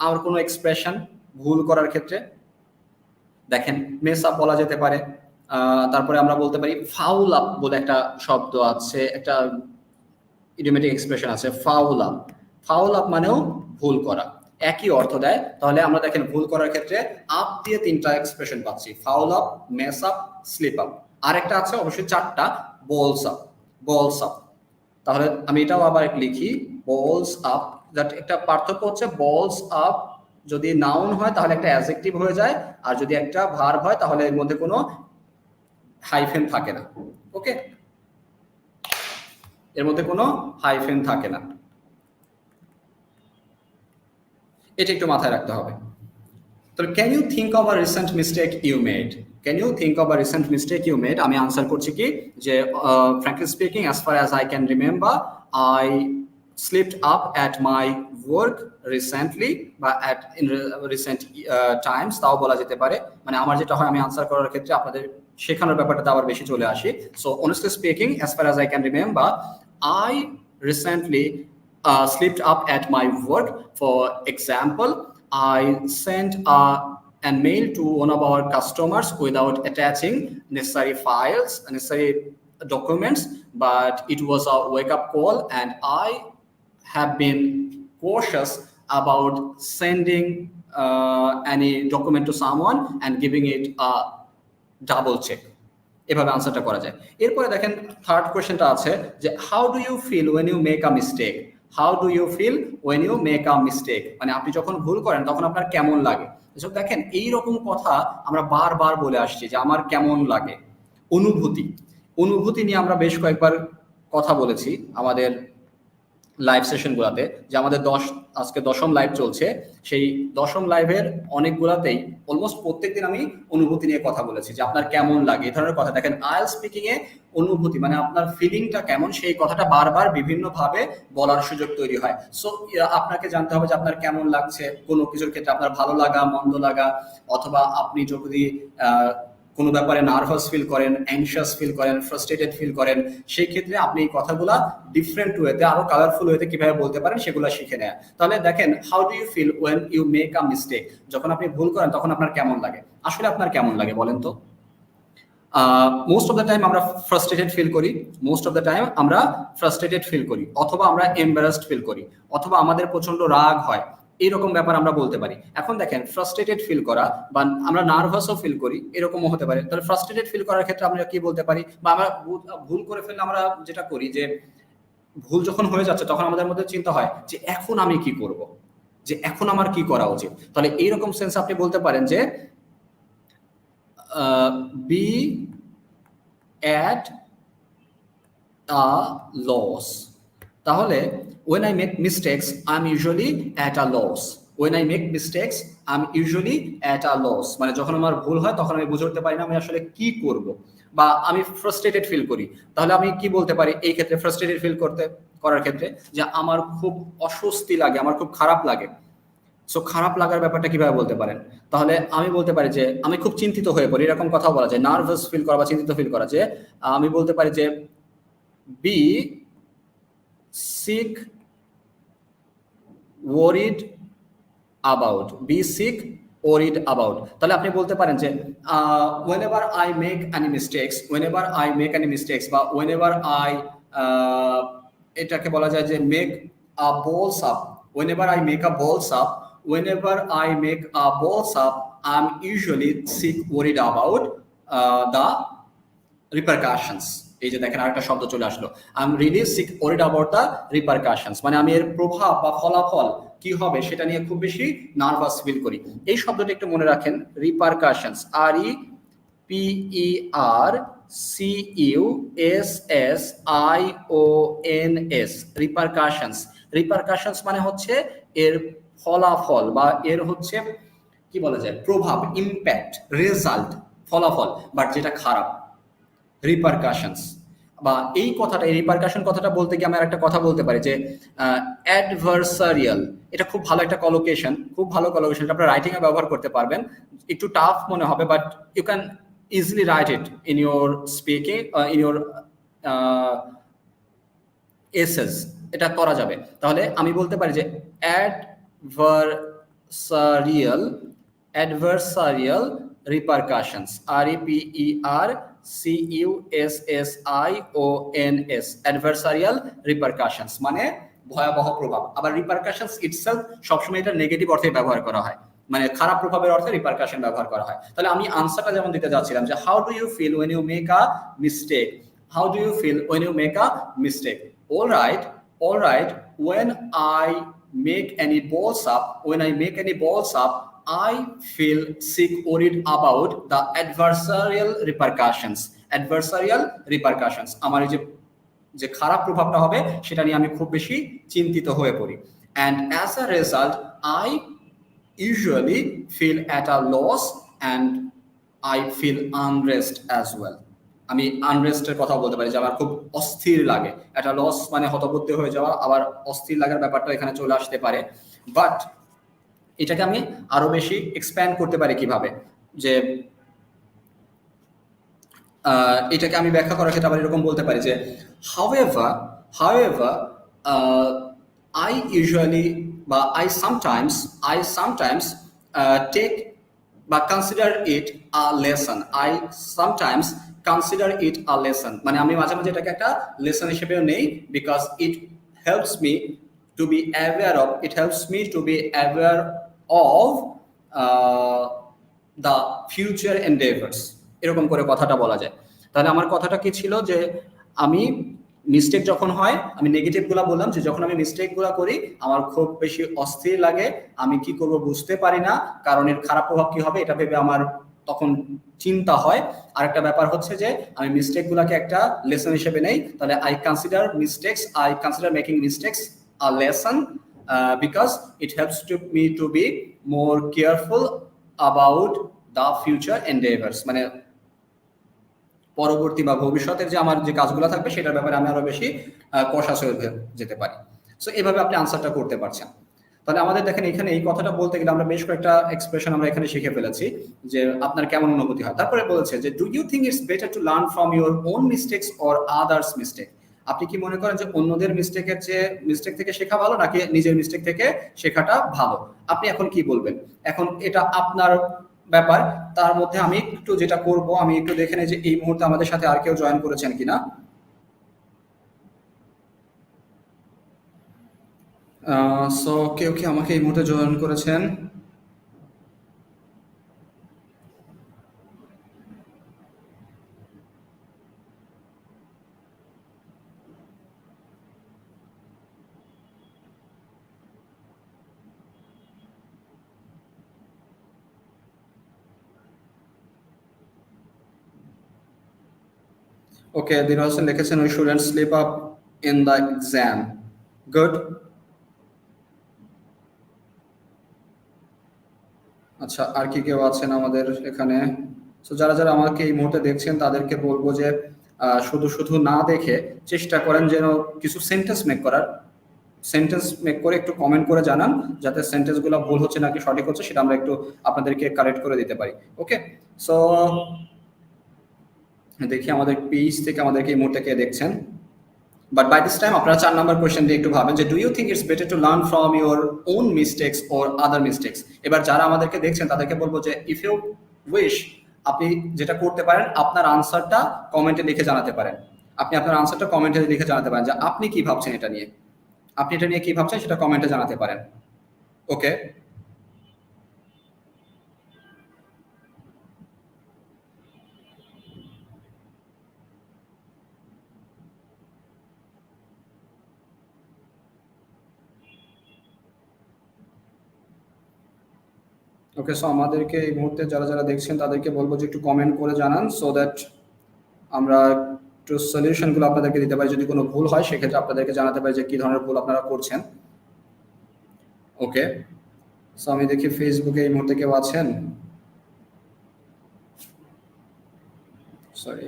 আর কোনো এক্সপ্রেশন ভুল করার ক্ষেত্রে? দেখেন, মেস আপ বলা যেতে পারে। তারপরে আমরা বলতে পারি ফাউল আপ বলে একটা শব্দ আছে, একটা ইডিওমেটিক এক্সপ্রেশন আছে, ফাউল আপ। ফাউল আপ মানেও ভুল করা, একই অর্থ দেয়। তাহলে আমরা দেখেন ভুল করার ক্ষেত্রে আপ দিয়ে তিনটা এক্সপ্রেশন পাচ্ছি, foul up, mess up, slip up. আরেকটা আছে অবশ্যই চারটা, বলস আপ, বলস আপ। তাহলে আমি এটাও আবার লিখি, বলস আপ। দ্যাট একটা পার্থক্য হচ্ছে, বলস আপ যদি নাউন হয় তাহলে একটা অ্যাডজেক্টিভ হয়ে যায়, আর যদি একটা ভার্ব হয় তাহলে এর মধ্যে কোনো হাইফেন থাকে না। ওকে, এর মধ্যে কোনো হাইফেন থাকে না, এটা একটু মাথায় রাখতে হবে। তো can you think of a recent mistake you made, can you think of a recent mistake you made. আমি আনসার করছি কি যে frankly speaking, as far as I can remember, I slipped up at my work recently, বা in recent times তাও বলা যেতে পারে। মানে আমার যেটা হয়, আমি আনসার করার ক্ষেত্রে আপনাদের শেখানোর ব্যাপারটা আবার বেশি চলে আসি। So honestly speaking, as far as I can remember, I recently slipped up at my work. For example, I sent a mail to one of our customers without attaching necessary files, necessary documents, but it was a wake-up call, and I have been cautious about sending any document to someone and giving it a double check। এভাবে আনসারটা করা যায়। এরপরে দেখেন third কোয়েশ্চেনটা আছে যে how do you feel when you make a mistake, how do you feel when you make a mistake, মানে আপনি যখন ভুল করেন তখন আপনার কেমন লাগে। দেখেন, এইরকম কথা আমরা বারবার বলে আসছি যে আমার কেমন লাগে, অনুভূতি, অনুভূতি নিয়ে আমরা বেশ কয়েকবার কথা বলেছি আমাদের লাইভ সেশনগুলোতে, যে আমাদের আজকে 10ম লাইভ চলছে, সেই 10ম লাইভের অনেকগুলাতেই অলমোস্ট প্রত্যেকদিন আমি অনুভূতি নিয়ে কথা বলেছি, যে আপনার কেমন লাগে এই ধরনের কথা। দেখেন আইএলটিএস স্পিকিং এ অনুভূতি মানে আপনার ফিলিংটা কেমন, সেই কথাটা বারবার বিভিন্নভাবে বলার সুযোগ তৈরি হয়। সো আপনাকে জানতে হবে যে আপনার কেমন লাগছে কোনো কিছুর ক্ষেত্রে, আপনার ভালো লাগা, মন্দ লাগা, অথবা আপনি যদি কোনো ব্যাপারে নার্ভাস ফিল করেন, অ্যাংশাস ফিল করেন, ফ্রাস্ট্রেটেড ফিল করেন, সেই ক্ষেত্রে আপনি এই কথাগুলা ডিফারেন্ট ওয়েতে, আরো কালারফুল ওয়েতে কিভাবে বলতে পারেন সেগুলো শিখে নেয়। তাহলে দেখেন, how do you feel when you make a mistake? যখন আপনি ভুল করেন তখন আপনার কেমন লাগে? আসলে আপনার কেমন লাগে বলেন তো? মোস্ট অফ দ্য টাইম আমরা ফ্রাস্ট্রেটেড ফিল করি, মোস্ট অফ দ্য টাইম আমরা ফ্রাস্ট্রেটেড ফিল করি, অথবা আমরা এম্বারাসড ফিল করি, অথবা আমাদের প্রচন্ড রাগ হয়, এরকম ব্যাপার আমরা বলতে পারি। এখন দেখেন, ফ্রাস্ট্রেটেড ফিল করা বা আমরা নার্ভাসও ফিল করি, এরকমও হতে পারে। তাহলে ফ্রাস্ট্রেটেড ফিল করার ক্ষেত্রে আমরা কি বলতে পারি? বা আমরা ভুল করে ফেললে আমরা যেটা করি, যে ভুল যখন হয়ে যাচ্ছে তখন আমাদের মধ্যে চিন্তা হয় যে এখন আমি কি করব, যে এখন আমার কি করা উচিত। তাহলে এইরকম সেন্স আপনি বলতে পারেন যে be at a loss। তাহলে when I make mistakes I'm usually at a loss, when I make mistakes I'm usually at a loss, মানে যখন আমার ভুল হয় তখন আমি বুঝে উঠতে পারি না আমি আসলে কি করব, বা আমি ফ্রাস্ট্রেটেড ফিল করি। তাহলে আমি কি বলতে পারি এই ক্ষেত্রে, ফ্রাস্ট্রেটেড ফিল করার ক্ষেত্রে, যে আমার খুব অস্বস্তি লাগে, আমার খুব খারাপ লাগে। সো খারাপ লাগার ব্যাপারটা কিভাবে বলতে পারেন? তাহলে আমি বলতে পারি যে আমি খুব চিন্তিত হয়ে পড়ি, এরকম কথা বলা যায়। নার্ভাস ফিল করা বা চিন্তিত ফিল করা, যে আমি বলতে পারি যে be sick worried about, be sick worried about. তাহলে আপনি বলতে পারেন যে whenever I make any mistakes, whenever I make any mistakes, বা whenever I এটাকে বলা যায় যে make a balls up, whenever I make a balls up, whenever I make a balls up I'm usually sick worried about the repercussions। এই যে দেখেন আরেকটা শব্দ চলে আসলো, I'm really sick worried about the repercussions, মানে আমি এর প্রভাব বা ফলাফল কি হবে সেটা নিয়ে খুব বেশি নার্ভাস ফিল করি। এই শব্দটা একটু মনে রাখেন, repercussions, REPERCUSSIONS, repercussions। repercussions মানে হচ্ছে এর ফলাফল, বা এর হচ্ছে কি বলা যায়, প্রভাব, ইম্প্যাক্ট, রেজাল্ট, ফলাফল, বাট যেটা খারাপ, রিপারকাশনস। বা এই কথাটা, এই রিপারকাশন কথাটা বলতে গিয়ে আমরা একটা কথা বলতে পারি যে অ্যাডভার্সারিয়াল। এটা খুব ভালো একটা কলোকেশন, খুব ভালো কলোকেশন, এটা আপনারা রাইটিং এ ব্যবহার করতে পারবেন। একটু টাফ মনে হবে, but you can easily write it in your speaking, in your essays, এটা করা যাবে। তাহলে আমি বলতে পারি যে অ্যাডভার্সারিয়াল রিপারকাশনস, REPERCUSSIONS, অ্যাডভার্সারিয়াল রিপারকাশনস মানে ভয়াবহ প্রভাব। আবার রিপারকাশনস ইটসেলফ সবসময় এটা নেগেটিভ অর্থে ব্যবহার করা হয়, মানে খারাপ প্রভাবের অর্থে রিপারকাশন ব্যবহার করা হয়। তাহলে আমি আনসারটা যেমন দিতে যাচ্ছিলাম যে how do you feel when you make a mistake, how do you feel when you make a mistake? all right, when I make any balls up, I feel sick worried about the adversarial repercussions। আমার এই যে খারাপ প্রভাবটা হবে সেটা নিয়ে আমি খুব বেশি চিন্তিত হয়ে পড়ি। and as a result I usually feel at a loss and I feel unrest as well। আমি আনরেস্টের কথা বলতে পারি, যে আমার খুব অস্থির লাগে। একটা লস মানে হতবুদ্ধি হয়ে যাওয়া, আবার অস্থির লাগার ব্যাপারটা এখানে চলে আসতে পারে। বাট এটাকে আমি আরো বেশি এক্সপ্যান্ড করতে পারি কিভাবে, যে এটাকে আমি ব্যাখ্যা করার ক্ষেত্রে আবার এরকম বলতে পারি যে however I usually বা I sometimes take বা consider it a lesson, I sometimes consider it a lesson, মানে আমি মাঝে মাঝে এটাকে একটা লেসন হিসেবেও নেই, because it helps me to be aware of the future endeavors, এরকম করে কথাটা বলা যায়। তাহলে আমার কথাটা কি ছিল, যে আমি মিস্টেক যখন হয়, আমি নেগেটিভ গুলা বললাম, যে যখন আমি মিস্টেক গুলা করি আমার খুব বেশি অস্থির লাগে, আমি কি করব বুঝতে পারি না, কারণ এর খারাপ প্রভাব কি হবে এটা ভেবে আমার তখন চিন্তা হয়। আর একটা ব্যাপার হচ্ছে যে আমি মিস্টেক গুলাকে একটা লেসন হিসেবে নেই, তাহলে I consider making mistakes a lesson because it helps me to be more careful about the future endeavors, মানে পরবর্তী বা ভবিষ্যতের যে আমার যে কাজগুলো থাকবে সেটার ব্যাপারে আমি আরো বেশি কশাস হয়ে যেতে পারি। সো এভাবে আপনি আনসারটা করতে পারছেন। তাহলে আমাদের দেখেন এখানে এই কথাটা বলতে গেলে আমরা বেশ কয়েকটা এক্সপ্রেশন আমরা এখানে শিখে ফেলেছি যে আপনার কেমন অনুভূতি হয়। তারপরে বলেছে যে do you think it's better to learn from your own mistakes or others mistake, আপনি কি মনে করেন যে অন্যদের মিস্টেক থেকে শেখা ভালো নাকি নিজের মিস্টেক থেকে শেখাটা ভালো? আপনি এখন কি বলবেন? এখন এটা আপনার ব্যাপার। তার মধ্যে আমি একটু যেটা করব, আমি একটু দেখে নেই যে এই মুহূর্তে আমাদের সাথে আর কেউ জয়েন করেছেন কিনা। সো কেউ কি আমাকে এই মুহূর্তে জয়েন করেছেন? ওকে, দিন হোসেন লিখেছেন we shouldn't slip up in the exam. Good. আচ্ছা, আর কি কেউ আছেন আমাদের এখানে? সো যারা যারা আমাকে এই মুহূর্তে দেখছেন তাদেরকে বলবো যে শুধু শুধু না দেখে চেষ্টা করেন যেন কিছু সেন্টেন্স মেক করে একটু কমেন্ট করে জানান, যাতে সেন্টেন্সগুলো ভুল হচ্ছে নাকি সঠিক হচ্ছে সেটা আমরা একটু আপনাদেরকে কারেক্ট করে দিতে পারি। ওকে, সো দেখি আমাদের পেজ থেকে আমাদেরকে এই মুহূর্তে কে দেখছেন। বাট বাই দিস টাইম আপনারা 4 নম্বর কোয়েশ্চেন দিয়ে একটু ভাবেন যে do you think it's better to learn from your own mistakes or other mistakes. এবার যারা আমাদেরকে দেখছেন তাদেরকে বলবো যে ইফ ইউ উইশ, আপনি যেটা করতে পারেন আপনার আনসারটা কমেন্টে লিখে জানাতে পারেন। আপনি আপনার আনসারটা কমেন্টে লিখে জানাতে পারেন যে আপনি কি ভাবছেন এটা নিয়ে, আপনি এটা নিয়ে কি ভাবছেন সেটা কমেন্টে জানাতে পারেন। ওকে, ওকে। সো আমাদেরকে এই মুহূর্তে যারা যারা দেখছেন তাদেরকে বলবো যে একটু কমেন্ট করে জানান, সো দ্যাট আমরা একটু সলিউশনগুলো আপনাদেরকে দিতে পারি। যদি কোনো ভুল হয় সেক্ষেত্রে আপনাদেরকে জানাতে পারি যে কি ধরনের ভুল আপনারা করছেন। ওকে, সো আমি দেখি ফেসবুকে এই মুহূর্তে কেউ আছেন? Sorry.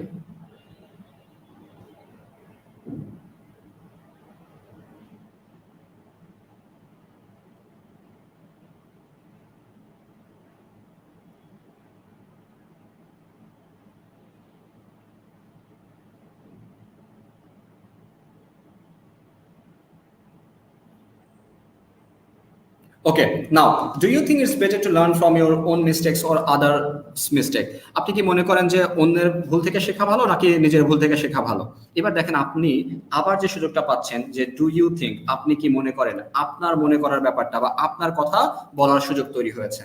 Okay, now do you think it's better to learn from your own mistakes or other mistake, আপনি কি মনে করেন যে অন্যের ভুল থেকে শেখা ভালো নাকি নিজের ভুল থেকে শেখা ভালো? এবার দেখেন আপনি আবার যে সুযোগটা পাচ্ছেন যে ডু ইউ থিঙ্ক, আপনি কি মনে করেন, আপনার মনে করার ব্যাপারটা বা আপনার কথা বলার সুযোগ তৈরি হয়েছে,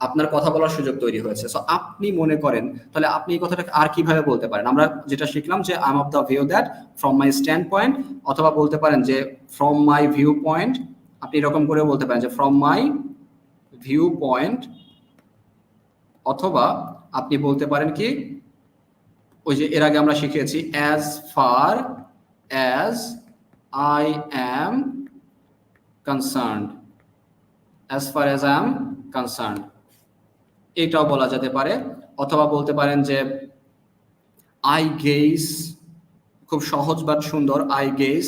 আপনার কথা বলার সুযোগ তৈরি হয়েছে। সো আপনি মনে করেন, তাহলে আপনি এই কথাটাকে আর কিভাবে বলতে পারেন? আমরা যেটা শিখলাম যে I am of the view that from my stand point, অথবা বলতে পারেন যে ফ্রম মাই ভিউ পয়েন্ট, আপনি এরকম করে বলতে পারেন যে ফ্রম মাই ভিউ পয়েন্ট, অথবা আপনি বলতে পারেন কি ওই যে এর আগে আমরা শিখেছি as far as I am concerned, as far as I am concerned, এইটাও বলা যেতে পারে। অথবা বলতে পারেন যে আই গেজ, খুব সহজ বাট সুন্দর, আই গেজ।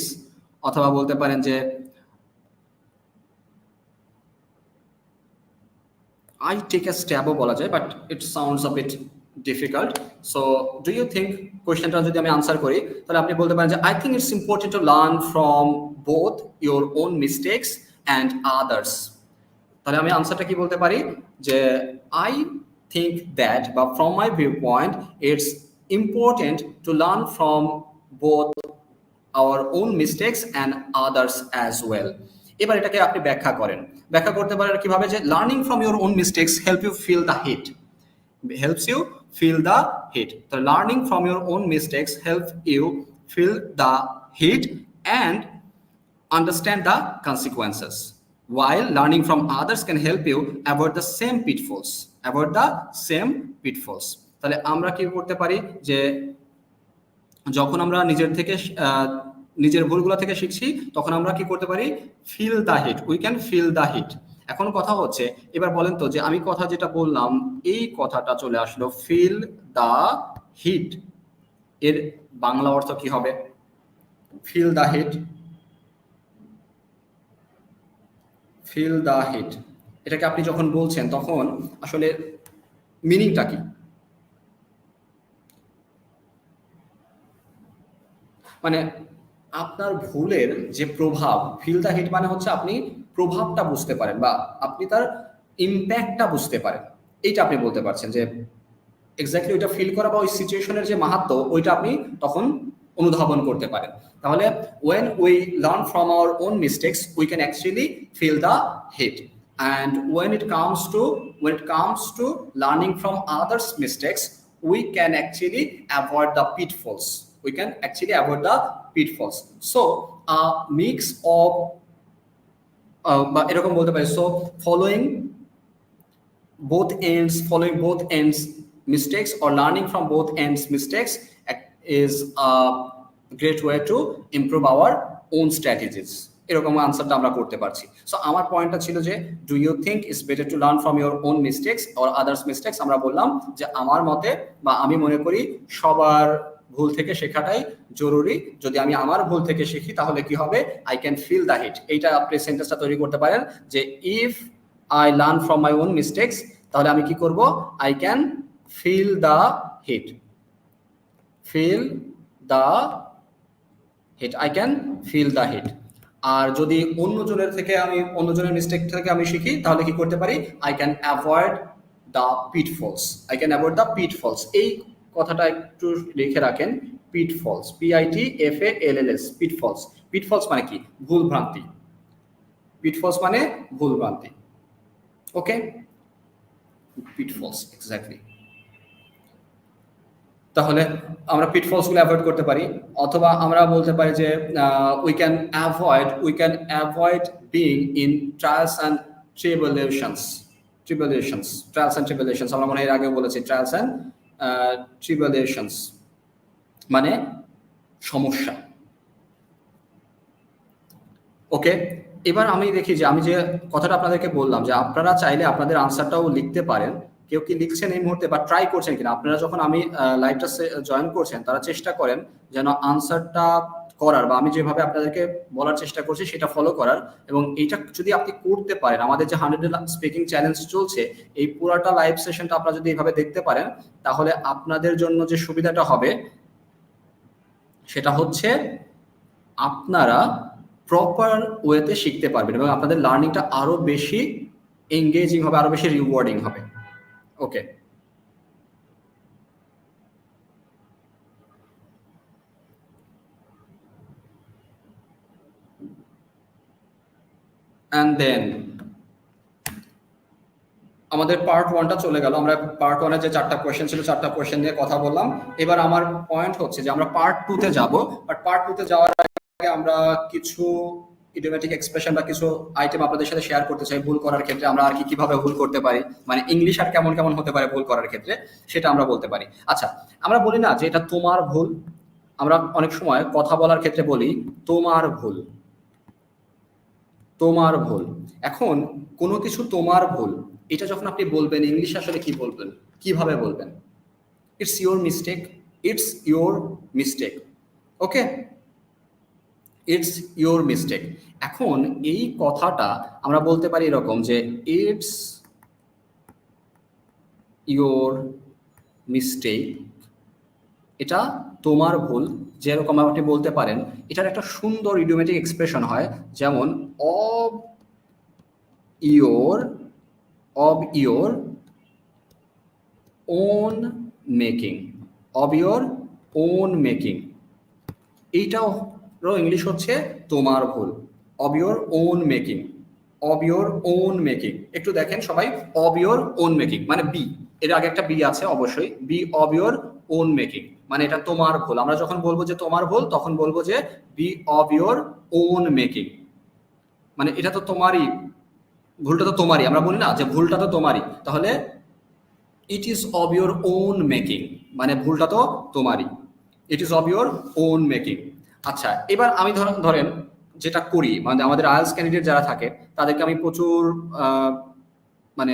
অথবা বলতে পারেন যে I take a stab বলা যায়, but it sounds a bit difficult. So do you think, কোশ্চেনটা যদি আমি আনসার করি তাহলে আপনি বলতে পারেন যে I think it's important to learn from both your own mistakes and others. তাহলে আমি আনসারটা কি বলতে পারি যে I think that, বা from my viewpoint, it's important to learn from both our own mistakes and others as well. এবার এটাকে আপনি ব্যাখ্যা করেন, ব্যাখ্যা করতে পারেন কিভাবে যে learning from your own mistakes help you feel the heat, helps you feel the heat. So learning from your own mistakes helps you feel the heat and understand the consequences, while learning from others can help you avoid the same pitfalls, তাহলে আমরা কি করতে পারি যে যখন আমরা নিজের থেকে নিজের ভুলগুলো থেকে শিখছি, তখন আমরা কি করতে পারি, feel the heat, we can feel the heat. এখন কথা হচ্ছে, এবার বলেন তো যে আমি কথা যেটা বললাম, এই কথাটা চলে আসলো ফিল দ্য হিট, এর বাংলা অর্থ কি হবে? Feel the heat, feel the heat, এটাকে আপনি যখন বলছেন তখন আসলে মিনিংটা কি? মানে আপনার ভুলের যে প্রভাব, ফিল দ্য হিট মানে হচ্ছে আপনি প্রভাবটা বুঝতে পারেন বা আপনি তার ইম্প্যাক্টটা বুঝতে পারেন, এইটা আপনি বলতে পারছেন যে এক্স্যাক্টলি ওইটা ফিল করা বা ওই সিচুয়েশনের যে মাহাত্ম্য ওইটা আপনি তখন অনুধাবন করতে পারেন। তাহলে when we learn from our own mistakes we can actually feel the hit, and when it comes to learning from others mistakes we can actually avoid the pitfalls, so a mix of বা এরকম বলতে পারি, so following both ends mistakes or learning from both ends mistakes is a great way to improve our own strategies, এরকম আনসারটা আমরা করতে পারছি। So আমার পয়েন্টটা ছিল যে do you think it's better to learn from your own mistakes or others mistakes? আমরা বললাম যে আমার মতে বা আমি মনে করি সবার ভুল থেকে শেখাটাই জরুরি। যদি আমি আমার ভুল থেকে শিখি তাহলে কি হবে, I can feel the heat. এইটা আপনি সেন্টেন্সটা তৈরি করতে পারেন যে if I learn from my own mistakes, তাহলে আমি কি করব, I can feel the heat, feel the heat, I can feel the heat. আর যদি অন্যজনের মিস্টেক থেকে আমি শিখি তাহলে কি করতে পারি, আই ক্যান অ্যাভয়েড দ্য পিটফলস, এই কথাটা একটু লিখে রাখেন, পিটফলস, PITFALLS, পিটফলস মানে কি, ভুল ভ্রান্তি, মানে ভুল ভ্রান্তি। ওকে, পিটফলস, এক্স্যাক্টলি। তাহলে আমরা পিটফলসগুলো অ্যাভয়েড করতে পারি, অথবা আমরা বলতে পারি যে we can avoid being in trials and tribulations, আমরা মনে এর আগে বলেছি ট্রায়ালস অ্যান্ড ট্রিবুলেশনস মানে সমস্যা। ওকে, এবার আমি দেখি যে আমি যে কথাটা আপনাদেরকে বললাম যে আপনারা চাইলে আপনাদের আনসারটাও লিখতে পারেন। কেউ কি লিখছেন এই মুহূর্তে বা ট্রাই করছেন কিনা? আপনারা যখন আমি লাইভটা জয়েন করছেন তারা চেষ্টা করেন যেন আনসারটা করার বা আমি যেভাবে আপনাদেরকে বলার চেষ্টা করছি সেটা ফলো করার। এবং এইটা যদি আপনি করতে পারেন, আমাদের যে 100 স্পিকিং চ্যালেঞ্জ চলছে, এই পুরাটা লাইভ সেশনটা আপনারা যদি এইভাবে দেখতে পারেন তাহলে আপনাদের জন্য যে সুবিধাটা হবে সেটা হচ্ছে আপনারা প্রপার ওয়েতে শিখতে পারবেন এবং আপনাদের লার্নিংটা আরো বেশি এঙ্গেজিং হবে, আরো বেশি রিওয়ার্ডিং হবে। ওকে, অ্যান্ড দেন আমাদের পার্ট 1টা চলে গেল। আমরা পার্ট 1-এর যে 4টা কোয়েশ্চেন ছিল 4টা কোয়েশ্চেন নিয়ে কথা বললাম। এবার আমার পয়েন্ট হচ্ছে যে আমরা পার্ট 2-তে যাব, বাট পার্ট 2-তে যাওয়ার আগে আমরা কিছু ইডিওমেটিক এক্সপ্রেশন বা কিছু আইটেম আপনাদের সাথে শেয়ার করতে চাই ভুল করার ক্ষেত্রে। আমরা আর কি কিভাবে ভুল করতে পারি, মানে ইংলিশ আর কেমন কেমন হতে পারে ভুল করার ক্ষেত্রে, সেটা আমরা বলতে পারি। আচ্ছা, আমরা বলি না যে এটা তোমার ভুল, আমরা অনেক সময় কথা বলার ক্ষেত্রে বলি তোমার ভুল, তোমার ভুল। এখন কোনো কিছু তোমার ভুল, এটা যখন আপনি বলবেন ইংলিশে আসলে কি বলবেন, কিভাবে বলবেন? It's your mistake, it's your mistake. Okay, it's your mistake. এখন এই কথাটা আমরা বলতে পারি এরকম যে ইটস ইউর মিস্টেক, এটা তোমার ভুল। যেরকম আপনি বলতে পারেন, এটার একটা সুন্দর ইডিওমেটিক এক্সপ্রেশন হয়, যেমন of your own making, of your own making, এইটাও ইংলিশ হচ্ছে তোমার ভুল, of your own making, of your own making. একটু দেখেন সবাই, অব ইউর ওন মেকিং মানে বি, এর আগে একটা বি আছে অবশ্যই, be of your own making মানে এটা তোমার ভুল। আমরা যখন বলবো যে তোমার ভুল তখন বলবো যে be of your own making, মানে এটা তো তোমারই, ভুলটা তো তোমারই। আমরা বলি না যে ভুলটা তো তোমারই, তাহলে it ease of your own making মানে ভুলটা তো তোমারই, it ease of your own making. আচ্ছা, এবার আমি ধরেন যেটা করি, মানে আমাদের আইএলটিএস ক্যান্ডিডেট যারা থাকে তাদেরকে আমি প্রচুর মানে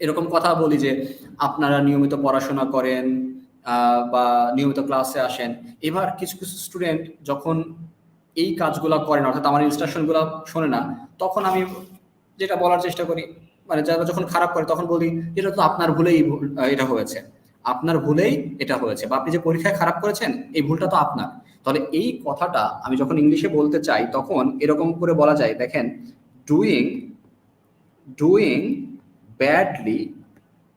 এরকম কথা বলি যে আপনারা নিয়মিত পড়াশোনা করেন বা নিয়মিত ক্লাসে আসেন। এবার কিছু কিছু স্টুডেন্ট যখন এই কাজগুলো করে না, অর্থাৎ আমার ইনস্ট্রাকশনগুলো শোনে না, তখন আমি যেটা বলার চেষ্টা করি, মানে যারা যখন খারাপ করে তখন বলি এটা তো আপনার ভুলেই এটা হয়েছে, আপনার ভুলেই এটা হয়েছে, বা আপনি যে পরীক্ষায় খারাপ করেছেন এই ভুলটা তো আপনার। তাহলে এই কথাটা আমি যখন ইংলিশে বলতে চাই তখন এরকম করে বলা যায়, দেখেন, doing doing badly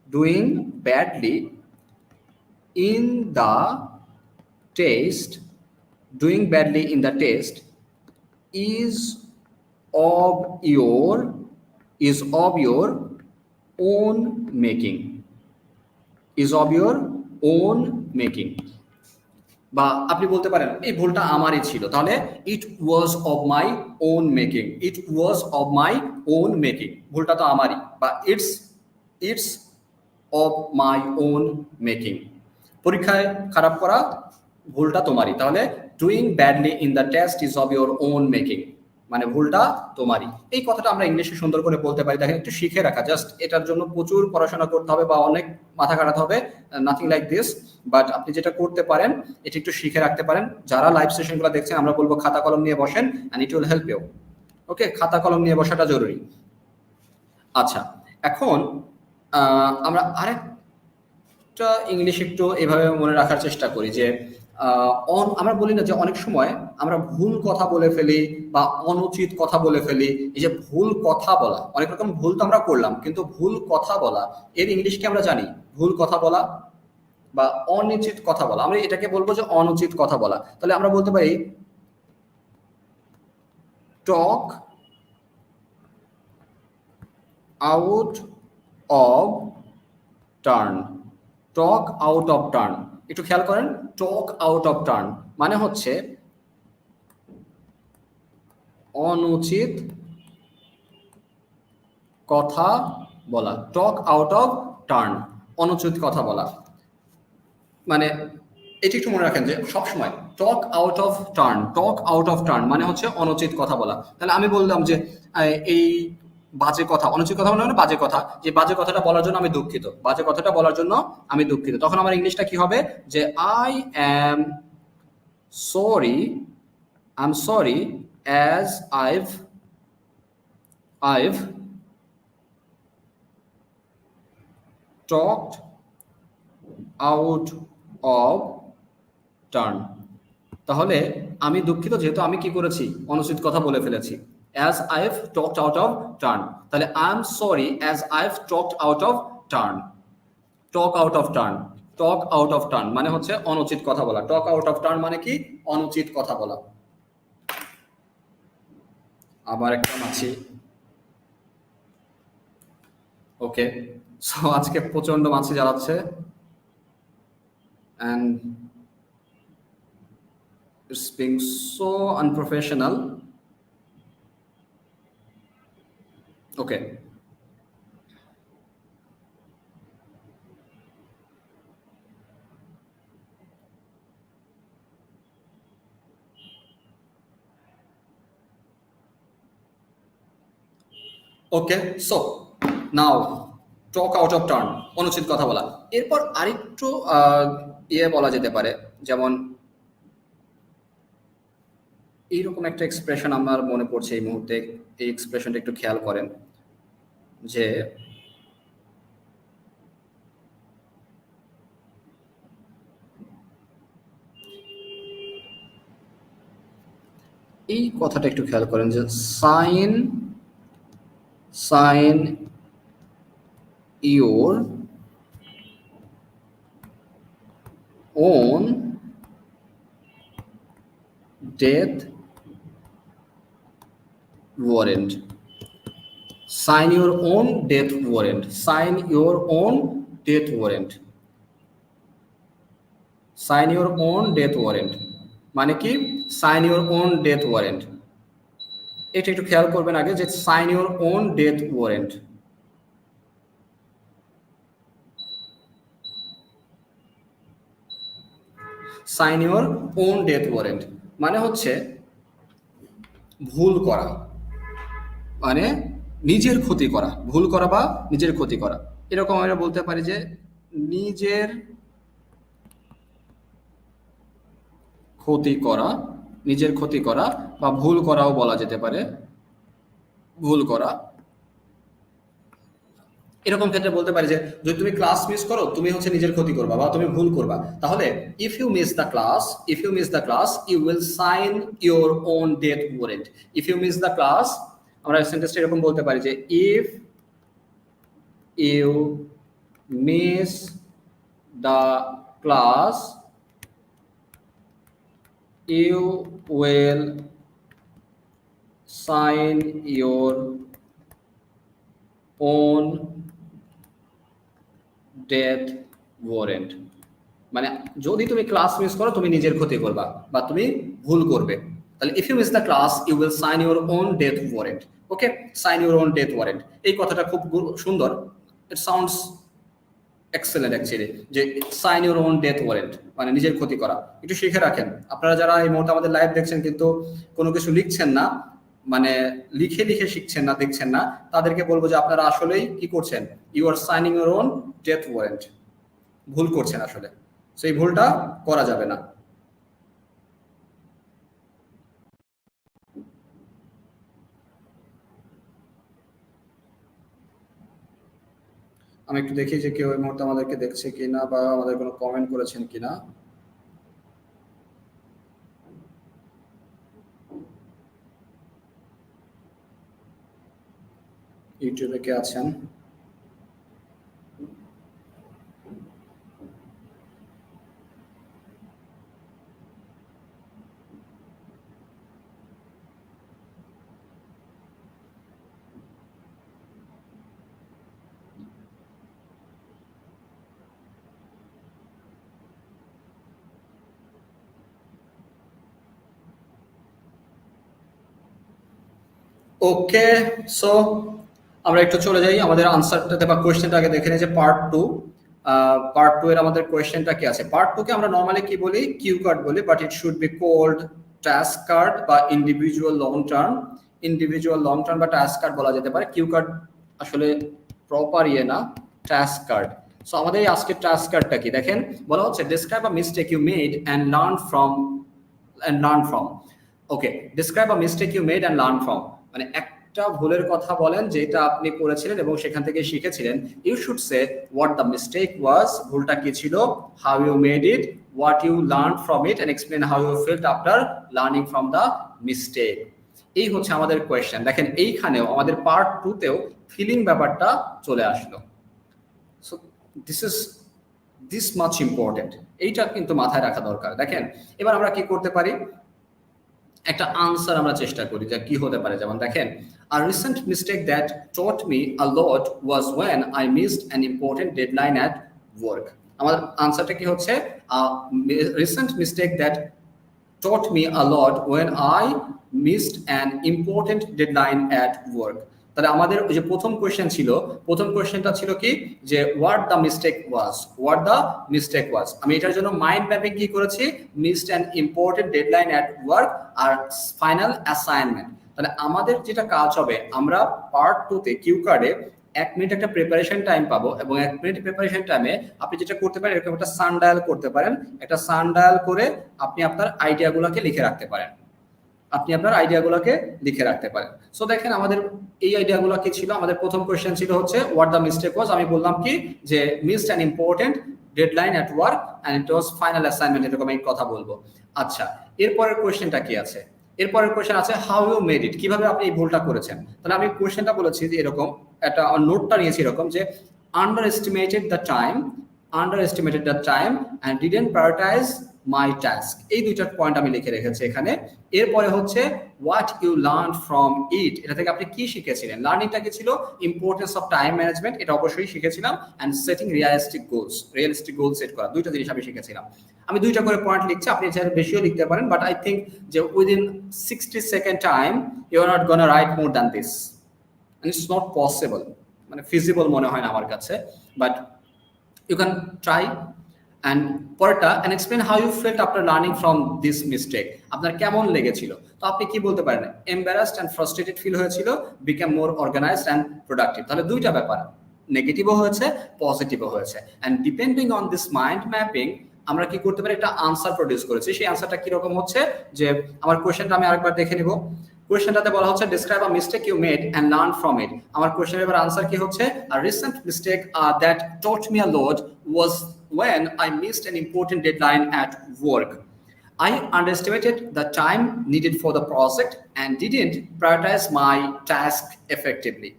doing badly in the test doing badly in the test is of your is of your own making is of your own making। বা আপনি বলতে পারেন এই ভুলটা আমারই ছিল, তাহলে it was of my own making, it was of my own making, ভুলটা তো আমারই, বা it's it's of my own making, পরীক্ষায় খারাপ করা ভুলটা তোমারই। তাহলে doing badly in the test is of your own making, মানে ভুলটা তোমারই। এই কথাটা আমরা ইংলিশে সুন্দর করে বলতে পারি। দেখেন, একটু শিখে রাখা, জাস্ট এটার জন্য প্রচুর পড়াশোনা করতে হবে বা অনেক মাথা কাটাতে হবে, নাথিং লাইক দিস। বাট আপনি যেটা করতে পারেন এটা একটু শিখে রাখতে পারেন। যারা লাইভ সেশনগুলো দেখছেন আমরা বলবো খাতা কলম নিয়ে বসেন, and it will help you. Okay, খাতা কলম নিয়ে বসাটা জরুরি। আচ্ছা, এখন আমরা আরেকটা ইংলিশ একটু এভাবে মনে রাখার চেষ্টা করি যে আমরা বলি না যে অনেক সময় আমরা ভুল কথা বলে ফেলি বা অনুচিত কথা বলে ফেলি। এই যে ভুল কথা বলা, অনেক রকম ভুল তো আমরা করলাম, কিন্তু ভুল কথা বলা এর ইংলিশ কি আমরা জানি? ভুল কথা বলা বা অনুচিত কথা বলা, আমরা এটাকে বলবো যে অনুচিত কথা বলা। তাহলে আমরা বলতে পারি talk out of turn, talk out of turn. একটু খেয়াল করেন, টক আউট অফ টার্ন মানে হচ্ছে অনুচিত কথা বলা। টক আউট অফ টার্ন, অনুচিত কথা বলা, মানে এটি একটু মনে রাখেন যে সবসময় talk out of turn, talk out of turn মানে হচ্ছে অনুচিত কথা বলা। তাহলে আমি বললাম যে এই বাজে কথা, অনুচিত কথা মানে বাজে কথা, যে বাজে কথাটা বলার জন্য আমি দুঃখিত, বাজে কথাটা বলার জন্য আমি দুঃখিত। তখন আমার ইংলিশটা কি হবে যে I am sorry, I am sorry as I've talked out of turn। তাহলে আমি দুঃখিত যেহেতু আমি কি করেছি, অনুচিত কথা বলে ফেলেছি। as I've talked out of turn, তাহলে I'm sorry as I've talked out of turn। talk out of turn, talk out of turn মানে হচ্ছে অনুচিত কথা বলা। talk out of turn মানে কি? অনুচিত কথা বলা। আবার একটা মাছি। ওকে, সো আজকে প্রচন্ড মাছি জ্বালাচ্ছে, and it's being so unprofessional. Okay, okay, so now talk out of turn, অনুচিত কথা বলা। এরপর আরেকটু বলা যেতে পারে, যেমন এইরকম একটা এক্সপ্রেশন আমার মনে পড়ছে এই মুহূর্তে। এই এক্সপ্রেশনটা একটু খেয়াল করেন যে এই কথাটা একটু খেয়াল করেন যে sign sign your own death warrant, sign your own death warrant, sign your own death warrant, sign your own death warrant মানে কি? sign your own death warrant। এটা একটু খেয়াল করবেন আগে যে sign your own death warrant। Sign your own death warrant মানে হচ্ছে ভুল করা, মানে নিজের ক্ষতি করা, ভুল করা বা নিজের ক্ষতি করা। এরকম আমরা বলতে পারি যে নিজের ক্ষতি করা, নিজের ক্ষতি করা বা ভুল করাও বলা যেতে পারে, ভুল করা। এরকম ক্ষেত্রে বলতে পারি যে যদি তুমি ক্লাস মিস করো তুমি হচ্ছে নিজের ক্ষতি করবা বা তুমি ভুল করবা, তাহলে if you miss the class you will sign your own death warrant. If you miss the class, আমরা সেন্টেন্সটা এরকম বলতে পারি যে if you miss the class you will sign your own death warrant। মানে যদি তুমি ক্লাস মিস করো তুমি নিজের ক্ষতি করবা বা তুমি ভুল করবে, তাহলে if you miss the class you will sign your own death warrant. Okay, sign your own death warrant, এই কথাটা খুব সুন্দর, ইট সাউন্ডস এক্সেলেন্ট অ্যাকচুয়ালি, যে sign your own death warrant মানে নিজের ক্ষতি করা। একটু শিখে রাখেন আপনারা যারা এই মুহূর্তে আমাদের লাইভ দেখছেন কিন্তু কোনো কিছু লিখছেন না, মানে লিখে লিখে শিখছেন না, দেখছেন না, তাদেরকে বলবো যে আপনারা আসলেই কি করছেন, you are signing your own death warrant, ভুল করছেন আসলে, সেই ভুলটা করা যাবে না। আমি একটু দেখি যে কেউ এই মুহূর্তে আমাদেরকে দেখছে কিনা বা আমাদের কোনো কমেন্ট করেছেন কিনা। ইউটিউবে কে আছেন? ওকে, সো আমরা একটু চলে যাই আমাদের আনসারটাতে বা কোয়েশ্চেনটা আগে দেখে নিই যে পার্ট 2। পার্ট 2 এর আমাদের কোয়েশ্চেনটা কি আছে? পার্ট 2 কে আমরা নরমালি কি বলি, কিউ কার্ড বলি, but it should be called task card বা individual long term. Individual long term বা টাস্ক কার্ড বলা যেতে পারে, কিউ কার্ড আসলে প্রপার ইয়ে না, টাস্ক কার্ড। সো আমাদের এই আজকের টাস্ক কার্ডটা কি দেখেন, বলা হচ্ছে describe a mistake you made and learn from. Okay, describe a mistake you made and learn from মানে একটা ভুলের কথা বলেন যেটা আপনি করেছিলেন এবং সেখান থেকে শিখেছিলেন। You should say what the mistake was, ভুলটা কি ছিল, how you made it, what you learn from it and explain how you felt after learning from the mistake. এই হচ্ছে আমাদের কোয়েশ্চেন। দেখেন এইখানেও আমাদের পার্ট 2 তেও ফিলিং ব্যাপারটা চলে আসলো। সো দিস মাচ ইম্পর্টেন্ট, এইটা কিন্তু মাথায় রাখা দরকার। দেখেন এবার আমরা কি করতে পারি, একটা আনসার আমরা চেষ্টা করি যে কি হতে পারে। যেমন দেখেন, a recent mistake that taught me a lot was when I missed an important deadline at work। আমাদের আনসারটা কি হচ্ছে, a recent mistake that taught me a lot when I missed an important deadline at work। তাহলে আমাদের ওই যে প্রথম question ছিল, প্রথম কোয়েশ্চেনটা ছিল কি যে হোয়াট দ্য মিস্টেক ওয়াজ, আমি এটার জন্য মাইন্ড ম্যাপিং কি করেছি, missed an important deadline at work আর ফাইনাল অ্যাসাইনমেন্ট। তাহলে আমাদের যেটা কাজ হবে, আমরা পার্ট 2 তে কিউ কার্ডে 1 মিনিট একটা প্রিপারেশন টাইম পাবো এবং 1 মিনিট প্রিপারেশন টাইমে আপনি যেটা করতে পারেন, এরকম একটা সানডায়াল করতে পারেন, একটা সানডায়াল করে আপনি আপনার আইডিয়াগুলোকে লিখে রাখতে পারেন, সো দেখেন আমাদের এই আইডিয়াগুলো কি ছিল। আমাদের প্রথম কোয়েশ্চেন ছিল হচ্ছে হোয়াট দ্য মিস্টেক ওয়াজ, আমি বললাম কি যে missed an important deadline at work and it was final assignment, এরকম এই কথা বলবো। আচ্ছা, এরপরের কোয়েশ্চেনটা কি আছে, এরপরের কোয়েশ্চেন আছে হাউ ইউ মেড ইট, কিভাবে আপনি এই ভুলটা করেছেন। তাহলে আমি কোয়েশ্চেনটা বলেছি যে এরকম, একটা নোটটা নিয়েছি এরকম যে underestimated the time and didn't prioritize my task। এই দুইটা পয়েন্ট আমি লিখে রেখেছি এখানে। এরপরে হচ্ছে what you learned from it, এটা থেকে আপনি কি শিখেছিলেন। লার্নিংটা কি ছিল, ইম্পর্টেন্স অফ টাইম ম্যানেজমেন্ট, এটা অবশ্যই শিখেছিলাম, and setting realistic goal set করা, দুইটা জিনিস আমি শিখেছিলাম। আমি দুইটা করে পয়েন্ট লিখছি, আপনি চাইলে বেশিও লিখতে পারেন, বাট আই থিঙ্ক যে within 60 second time you are not gonna write more than this, and it's not possible, মানে ফিজিবল মনে হয় না আমার কাছে, but you can try. And পরেরটা and explain how you felt after learning from this mistake, আপনার কেমন লেগেছিল। তো আপনি কি বলতে পারেন, এম্বারাসড অ্যান্ড ফ্রাস্ট্রেটেড ফিল হয়েছিল, become more organised and productive. তাহলে দুইটা ব্যাপার, নেগেটিভও হয়েছে পজিটিভও হয়েছে। And depending on this mind mapping আমরা কি করতে পারি, একটা আনসার প্রডিউস করেছি। সেই আনসারটা কিরকম হচ্ছে, যে আমার কোয়েশ্চেনটা আমি আরেকবার দেখে নিব। কোয়েশ্চেনটাতে বলা হচ্ছে describe a mistake you made and learn from it. আমার কোয়েশ্চেনের এবার আনসার কি হচ্ছে, a recent mistake that taught me a lot was when I missed an important deadline at work. I underestimated the time needed for the project and didn't prioritize my task effectively.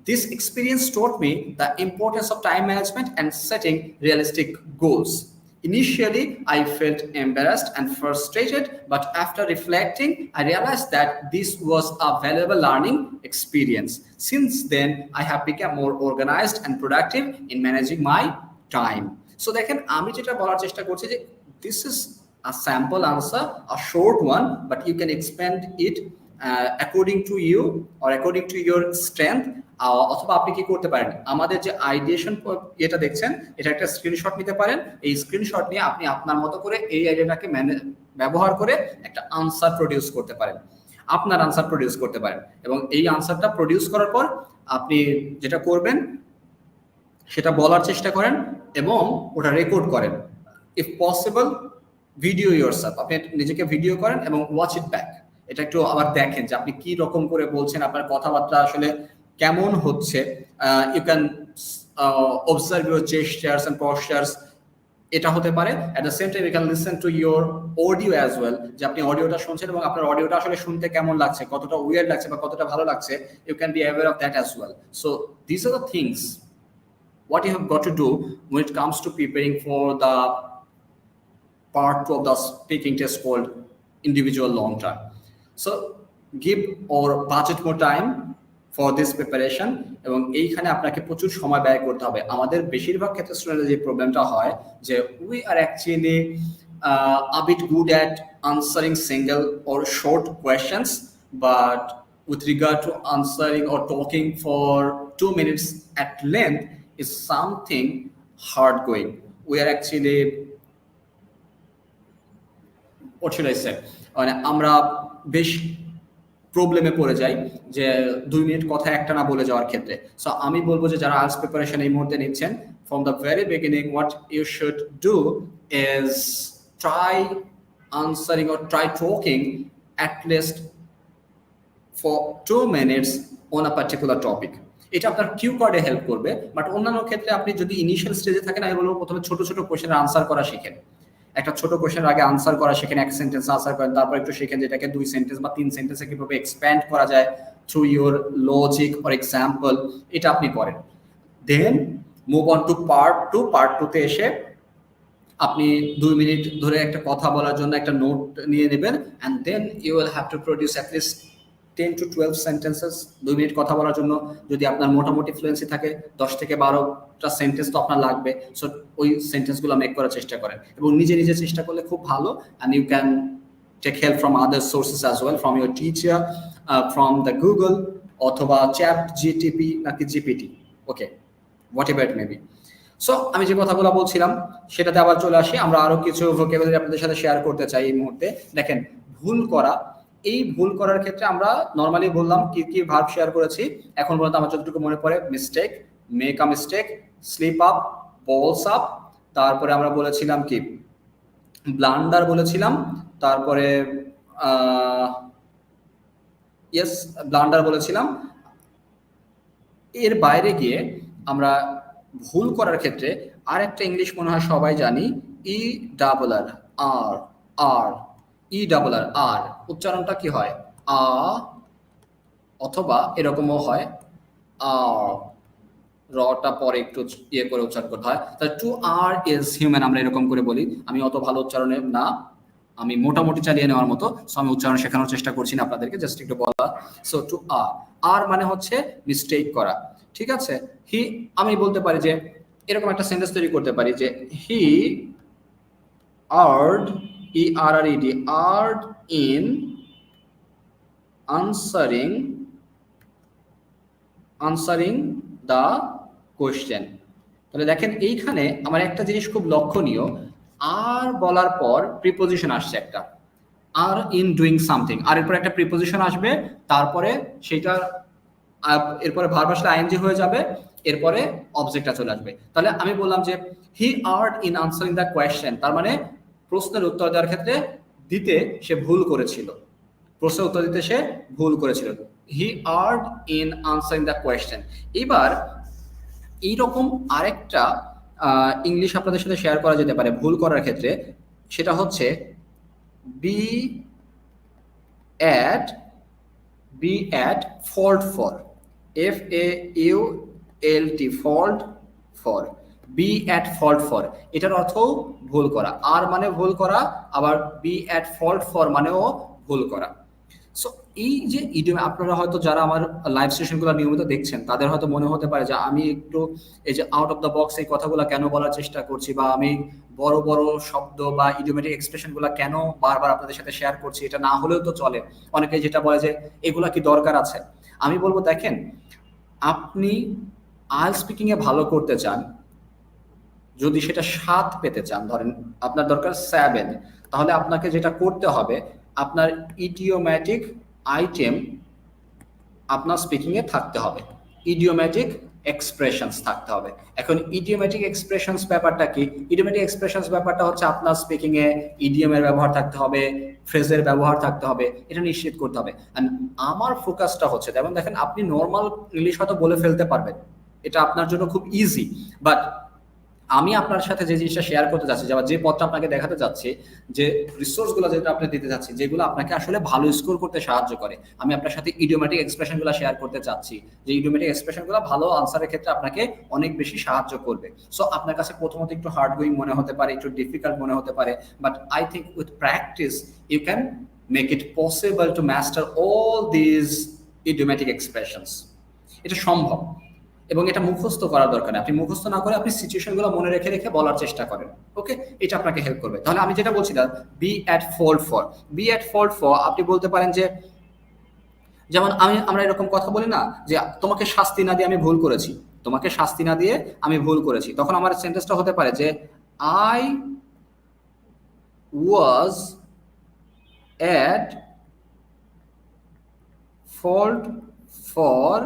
This experience taught me the importance of time management and setting realistic goals. Initially, I felt embarrassed and frustrated, but after reflecting, I realized that this was a valuable learning experience. Since then, I have become more organized and productive in managing my time. So দেখেন আমি যেটা বলার চেষ্টা করছি যে this is a sample answer, a short one, but you can expand it according to you or according to your strength. অথবা আপনি কি করতে পারেন, আমাদের যে আইডিয়েশন এটা দেখছেন, এটা একটা স্ক্রিনশট নিতে পারেন। এই স্ক্রিনশট নিয়ে আপনি আপনার মতো করে এই আইডিয়াটাকে ব্যবহার করে একটা আনসার প্রডিউস করতে পারেন, আপনার আনসার প্রডিউস করতে পারেন। এবং এই আনসারটা প্রডিউস করার পর আপনি যেটা করবেন সেটা বলার চেষ্টা করেন এবং ওটা রেকর্ড করেন। ইফ পসিবল ভিডিও ইয়োরসেলফ, আপনি নিজেকে ভিডিও করেন এবং ওয়াচ ইট ব্যাক। এটা একটু আবার দেখেন যে আপনি কি রকম করে বলছেন, আপনার কথাবার্তা আসলে কেমন হচ্ছে। You can observe your gestures and postures, এটা হতে পারে। At the same time you can listen to your audio as well, যে আপনি অডিওটা শুনছেন এবং আপনার অডিওটা আসলে শুনতে কেমন লাগছে, কতটা উইয়ার্ড লাগছে বা কতটা ভালো লাগছে, you can be aware of that as well. So this are the things what you have got to do when it comes to preparing for the part 2 of the speaking test called individual long term. So give or budget more time for this preparation, এবং এইখানে আপনাকে প্রচুর সময় ব্যয় করতে হবে। আমাদের বেশিরভাগ ক্ষেত্রে স্টুডেন্টদের যে প্রবলেমটা হয় যে we are actually a bit good at answering single or short questions, but with regard to answering or talking for 2 minutes at length is something hard going. We are actually, what should I say, মানে আমরা বেশ প্রবলেমে পড়ে যাই যে 2 minute কথা একটা না বলে যাওয়ার ক্ষেত্রে। সো আমি বলবো যে যারা আইএলটিএস প্রিপারেশন এই মুহূর্তে নিচ্ছেন, from the very beginning what you should do is try answering or try talking at least for 2 minutes on a particular topic. এটা আপনার কিউ কার্ডে হেল্প করবে। বাট অন্যান্য ক্ষেত্রে আপনি যদি ইনিশিয়াল স্টেজে থাকেন, আমি বলবো প্রথমে ছোট ছোট কোশ্চেনের আনসার করা শিখেন। একটা ছোট কোশ্চেনের আগে আনসার করা শিখেন, এক সেন্টেন্স আনসার করেন, তারপর একটু শিখেন যেটাকে 2 সেন্টেন্স বা 3 সেন্টেন্সে কিভাবে এক্সপ্যান্ড করা যায় through your logic or example, এটা আপনি করেন। Then move on to part 2। Part 2তে এসে আপনি 2 মিনিট ধরে একটা কথা বলার জন্য একটা নোট নিয়ে নেবেন, and then you will have to produce at least 10 to 12 sentences. 2 minute কথা বলার জন্য যদি আপনার মোটামুটি ফ্লুয়েন্সি থাকে 10 থেকে 12টা সেন্টেন্স তো আপনার লাগবে। সো ওই সেন্টেন্সগুলো মেক করার চেষ্টা করেন এবং নিজে নিজে চেষ্টা করলে খুব ভালো। And you can take help from other sources as well, from your teacher, from the Google অথবা চ্যাট জিটিপি নাকি GPT, okay, whatever it may be. So আমি যে কথাগুলো বলছিলাম সেটাতে আবার চলে আসি। আমরা আরো কিছু ভোকাবুলারি আপনাদের সাথে শেয়ার করতে চাই এই মুহূর্তে। দেখেন, ভুল করা, এই ভুল করার ক্ষেত্রে আমরা নর্মালি বললাম কি কি ভার্ব শেয়ার করেছি এখন পর্যন্ত আমার যতটুকু মনে পড়ে, mistake, make a mistake, slip up, balls up, তারপরে আমরা বলেছিলাম কি ব্লান্ডার বলেছিলাম, তারপরে ইয়েস ব্লান্ডার বলেছিলাম। এর বাইরে গিয়ে আমরা ভুল করার ক্ষেত্রে আরেকটা ইংলিশ মনে হয় সবাই জানি, ই ডাবল আর, আর আর ই ডাবল আর, আর উচ্চারণটা কি হয় আ, অথবা এরকমও হয় আর, রটা পরে একটু ইয়ে করে উচ্চারণ করতে হয়। তাহলে টু আর ইজ হিউম্যান আমরা এরকম করে বলি। আমি অত ভালো উচ্চারণে না, আমি মোটামুটি চালিয়ে নেওয়ার মতো, সো আমি উচ্চারণ শেখানোর চেষ্টা করছি না আপনাদেরকে, জাস্ট একটু বলা। সো টু আর, আর মানে হচ্ছে মিস্টেক করা, ঠিক আছে। হি, আমি বলতে পারি যে এরকম একটা সেন্টেন্স তৈরি করতে পারি যে he erred, E R R E D, erred in answering the question, তাহলে দেখেন এইখানে আমার একটা জিনিস খুব লক্ষণীয়, আর বলার পর প্রিপোজিশন আসছে একটা, আর ইন ডুইং সামথিং, আর এরপর একটা প্রিপোজিশন আসবে, তারপরে সেটা এরপরে ভার্ব আসলে আইএনজি হয়ে যাবে, এরপরে অবজেক্টটা চলে আসবে। তাহলে আমি বললাম যে he erred in answering the question, তার মানে প্রশ্নের উত্তর দেওয়ার ক্ষেত্রে দিতে সে ভুল করেছিল, প্রশ্নের উত্তর দিতে সে ভুল করেছিল। He erred in answering the question. এবার এইরকম আরেকটা ইংলিশ আপনাদের সাথে শেয়ার করা যেতে পারে ভুল করার ক্ষেত্রে, সেটা হচ্ছে be at fault for, FAULT fault for, be at fault for, এটার অর্থও ভুল করা, আর মানে ভুল করা, আবার বি অ্যাট ফল্ট ফর মানেও ভুল করা। সো এই যে ইডিয়ম, আপনারা হয়তো যারা আমার লাইভ সেশনগুলো নিয়মিত দেখছেন তাদের হয়তো মনে হতে পারে যে আমি একটু এই যে আউট অফ দ্য বক্স এই কথাগুলো কেন বলার চেষ্টা করছি, বা আমি বড় বড় শব্দ বা ইডিওমেটিক এক্সপ্রেশনগুলো কেন বারবার আপনাদের সাথে শেয়ার করছি, এটা না হলেও তো চলে। অনেকে যেটা বলে যে এগুলা কি দরকার আছে। আমি বলবো দেখেন, আপনি আইএলটিএস স্পিকিং এ ভালো করতে চান, যদি সেটা 7 পেতে চান, ধরেন আপনার দরকার 7, তাহলে আপনাকে যেটা করতে হবে, আপনার ইডিওম্যাটিক আইটেম আপনার স্পিকিং এ থাকতে হবে, ইডিওম্যাটিক এক্সপ্রেশনস থাকতে হবে। এখন ইডিওম্যাটিক এক্সপ্রেশনস ব্যাপারটা কি? ইডিওম্যাটিক এক্সপ্রেশনস ব্যাপারটা হচ্ছে আপনার স্পিকিং এ ইডিয়মের ব্যবহার থাকতে হবে, ফ্রেজের ব্যবহার থাকতে হবে, এটা নিশ্চিত করতে হবে। এন্ড আমার ফোকাসটা হচ্ছে, যেমন দেখেন আপনি নর্মাল ইংলিশ হয়তো বলে ফেলতে পারবেন, এটা আপনার জন্য খুব ইজি, বাট আমি আপনার সাথে যে জিনিসটা শেয়ার করতে যাচ্ছি, যে পথটা আপনাকে দেখাতে যাচ্ছি, যে রিসোর্সগুলো যেটা আপনি দিতে যাচ্ছি, যেগুলো আপনাকে আসলে ভালো স্কোর করতে সাহায্য করে, আমি আপনার সাথে ইডিওম্যাটিক এক্সপ্রেশনগুলো শেয়ার করতে চাচ্ছি, যে ইডিওম্যাটিক এক্সপ্রেশনগুলো ভালো আনসারের ক্ষেত্রে আপনাকে অনেক বেশি সাহায্য করবে। সো আপনার কাছে প্রথমত একটু হার্ড গোয়িং মনে হতে পারে, একটু ডিফিকাল্ট মনে হতে পারে, but I think with practice you can make it possible to master all these idiomatic expressions. এটা সম্ভব, এবং এটা মুখস্থ করার দরকার নেই। আপনি মুখস্থ না করে আপনি সিচুয়েশনগুলো মনে রেখে রেখে বলার চেষ্টা করেন, ওকে? এটা আপনাকে হেল্প করবে। তাহলে আমি যেটা বলছিলাম, be at fault for, be at fault for, আপনি বলতে পারেন যে, যেমন আমরা এরকম কথা বলি না যে তোমাকে শাস্তি না দিয়ে আমি ভুল করেছি, তোমাকে শাস্তি না দিয়ে আমি ভুল করেছি, তখন আমার সেন্টেন্সটা হতে পারে যে I was at fault for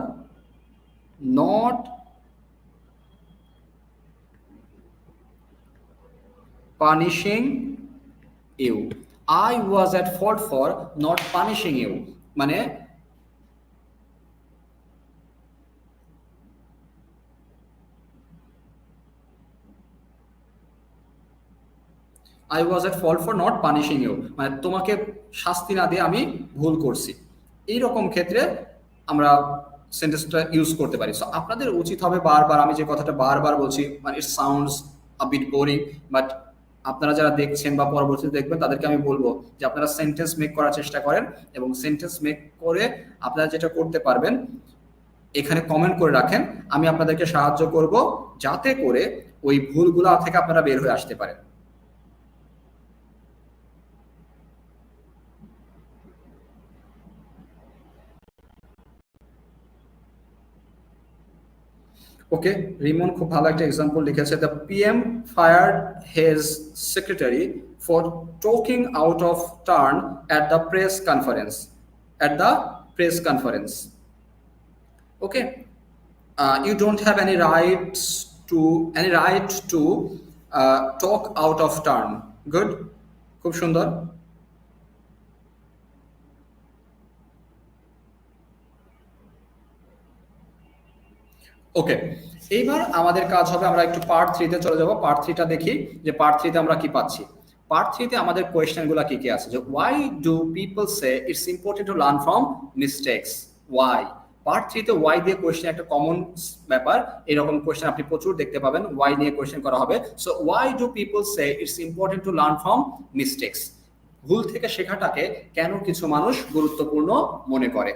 not punishing you. I was at fault for not punishing you, মানে I was at fault for not punishing you, মানে তোমাকে শাস্তি না দিয়ে আমি ভুল করছি। এইরকম ক্ষেত্রে আমরা সেন্টেন্সটা ইউজ করতে পারি। সো আপনাদের উচিত হবে বারবার, আমি যে কথাটা বারবার বলছি, মানে it sounds a bit boring, but আপনারা যারা দেখছেন বা পরবর্তীতে দেখবেন তাদেরকে আমি বলবো যে আপনারা সেন্টেন্স মেক করার চেষ্টা করেন, এবং সেন্টেন্স মেক করে আপনারা যেটা করতে পারবেন এখানে কমেন্ট করে রাখেন, আমি আপনাদেরকে সাহায্য করব যাতে করে ওই ভুলগুলো থেকে আপনারা বের হয়ে আসতে পারেন। ওকে, রিমন খুব ভালো একটা এক্সাম্পল লিখেছে, the PM fired his secretary for talking out of turn at the press conference, okay? You don't have any right to talk out of turn. Good, খুব সুন্দর। ওকে, এইবার আমাদের কাজ হবে, আমরা একটু পার্ট 3 তে চলে যাব। পার্ট 3টা দেখি যে পার্ট 3 তে আমরা কি পাচ্ছি। পার্ট 3 তে আমাদের কোয়েশ্চেনগুলো কি কি আছে, যে why do people say it's important to learn from mistakes? Why? Part 3 তে ওয়াই দিয়ে কোয়েশ্চেন একটা কমন ব্যাপার, এরকম কোয়েশ্চেন আপনি প্রচুর দেখতে পাবেন, ওয়াই নিয়ে কোয়েশ্চেন করা হবে। So why do people say it's important to learn from mistakes? ভুল থেকে শেখাটাকে কেন কিছু মানুষ গুরুত্বপূর্ণ মনে করে?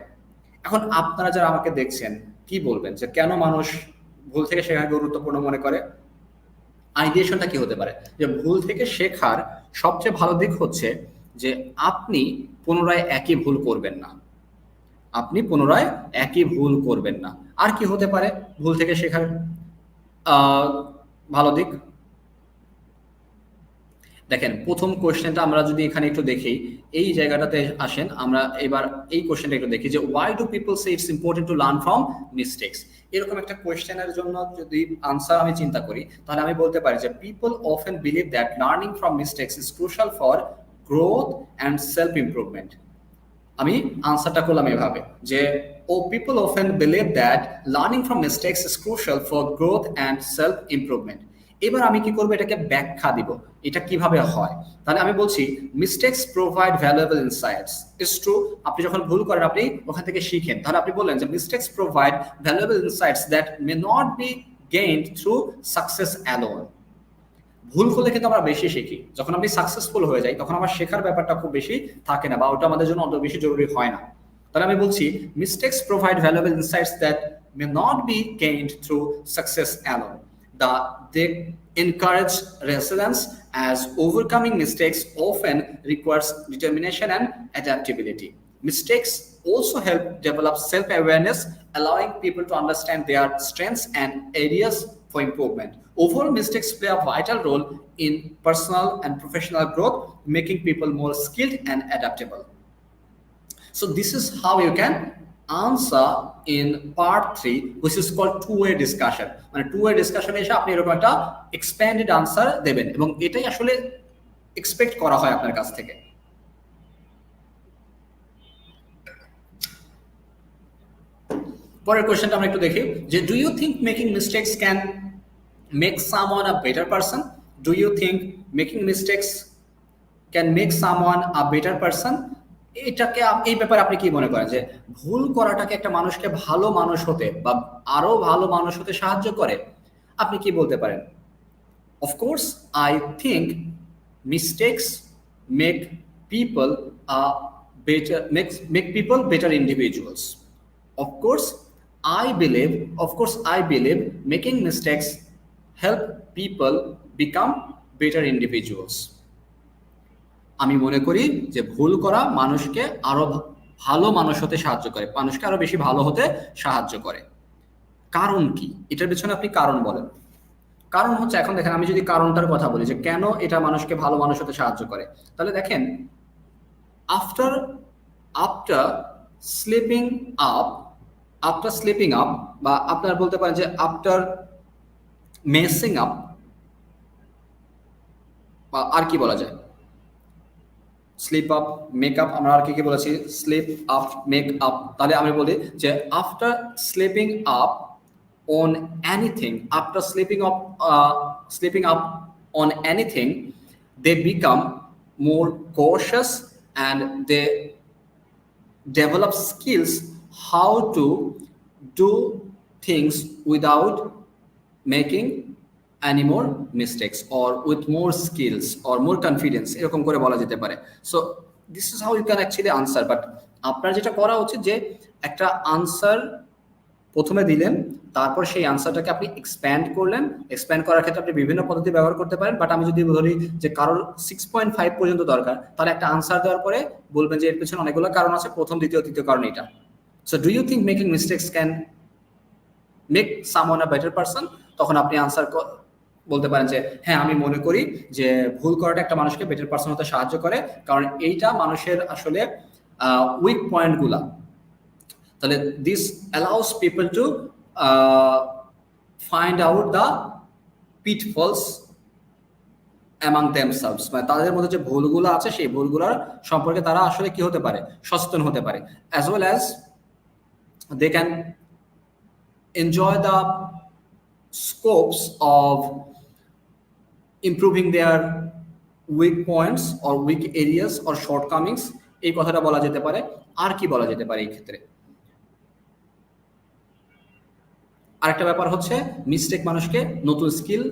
এখন আপনারা যারা আমাকে দেখছেন কি বলবেন যে কেন মানুষ ভুল থেকে শেখাকে গুরুত্বপূর্ণ মনে করে? আইডিয়েশনটা কি হতে পারে? যে ভুল থেকে শেখার সবচেয়ে ভালো দিক হচ্ছে যে আপনি পুনরায় একই ভুল করবেন না, আপনি পুনরায় একই ভুল করবেন না। আর কি হতে পারে ভুল থেকে শেখার ভালো দিক দেখেন, প্রথম কোশ্চেনটা আমরা যদি এখানে একটু দেখি, এই জায়গাটাতে আসেন, আমরা এবার এই কোশ্চেনটা একটু দেখি যে why do people say it's important to learn from mistakes. এরকম একটা কোশ্চেনের জন্য যদি আনসার আমি চিন্তা করি, তাহলে আমি বলতে পারি যে people often believe that learning from mistakes is crucial for growth and self improvement. আমি আনসারটা করলাম এভাবে যে people often believe that learning from mistakes is crucial for growth and self improvement. এবার আমি কি করবো, এটাকে ব্যাখ্যা দিব, এটা কিভাবে হয়। তাহলে আমি বলছি mistakes provide valuable insights. It's true, আপনি যখন ভুল করেন আপনি ওখান থেকে শিখেন। তাহলে আপনি বললেন যে mistakes provide valuable insights that may not be gained through success alone. ভুল করলে কিন্তু আমরা বেশি শিখি, যখন আমি সাকসেসফুল হয়ে যাই তখন আমার শেখার ব্যাপারটা খুব বেশি থাকে না, বা ওটা আমাদের জন্য অত বেশি জরুরি হয় না। তাহলে আমি বলছি mistakes provide valuable insights that may not be gained through success alone. They encourage resilience as overcoming mistakes often requires determination and adaptability. Mistakes also help develop self-awareness, allowing people to understand their strengths and areas for improvement. Overall, mistakes play a vital role in personal and professional growth, making people more skilled and adaptable. So this is how you can answer in part 3, which is called two-way discussion. মানে two-way discussion এসে আপনি এরকম একটা expanded answer দেবেন, এবং এটাই আসলে expect করা হয় আপনার কাছ থেকে। পরের কোশ্চেনটা আমরা একটু দেখি যে do you think making mistakes can make someone a better person? Do you think making mistakes can make someone a better person? এটাকে, এই ব্যাপারে আপনি কি মনে করেন যে ভুল করাটাকে একটা মানুষকে ভালো মানুষ হতে বা আরো ভালো মানুষ হতে সাহায্য করে? আপনি কি বলতে পারেন? Of course I think mistakes make people make people better individuals. Of course I believe making mistakes help people become better individuals. আমি মনে করি যে ভুল করা মানুষকে আরো ভালো মানুষ হতে সাহায্য করে, মানুষকে আরো বেশি ভালো হতে সাহায্য করে। কারণ কি? এটার পেছনে আপনি কারণ বলেন। কারণ হচ্ছে, এখন দেখেন আমি যদি কারণটার কথা বলি যে কেন এটা মানুষকে ভালো মানুষ হতে সাহায্য করে, তাহলে দেখেন আফটার স্লিপিং আপ বা আপনার বলতে পারেন যে আফটার মেসিং আপ, বা আর কি বলা যায়, স্লিপ আপ, মেক আপ, আমরা আর কি বলেছি, স্লিপ আপ, মেক আপ। তাহলে আমি বলি যে after slipping up on anything, after slipping up on anything, they become more conscious and they develop skills how to do things without making any more mistakes, or with more skills or more confidence, এরকম করে বলা যেতে পারে। So this is how you can actually answer. But আপনার যেটা করা উচিত যে একটা আনসার প্রথমে দিলেন, তারপর সেই আনসারটাকে আপনি এক্সপ্যান্ড করলেন। এক্সপ্যান্ড করার ক্ষেত্রে আপনি বিভিন্ন পদ্ধতি ব্যবহার করতে পারেন। বাট আমি যদি বলি যে কারোর 6.5 পর্যন্ত দরকার, তাহলে একটা আনসার দেওয়ার পরে বলবেন যে এর পেছনে অনেকগুলো কারণ আছে, প্রথম, দ্বিতীয়, তৃতীয় কারণ এটা। So do you think making mistakes can make someone a better person? তখন আপনি আনসার বলতে পারেন যে হ্যাঁ, আমি মনে করি যে ভুল করাটা একটা মানুষকে বেটার পারসন হতে সাহায্য করে, কারণ এইটা মানুষের আসলে উইক পয়েন্টগুলা। তাহলে this allows people to find out the pitfalls among themselves, মানে তাদের মধ্যে যে ভুলগুলো আছে সেই ভুলগুলোর সম্পর্কে তারা আসলে কি হতে পারে, সচেতন হতে পারে। As well as they can enjoy the scopes of improving their weak points or weak areas or shortcomings, এই কথাটা বলা যেতে পারে। আর কি বলা যেতে পারে এই ক্ষেত্রে? আরেকটা ব্যাপার হচ্ছে মিস্টেক মানুষকে নতুন স্কিল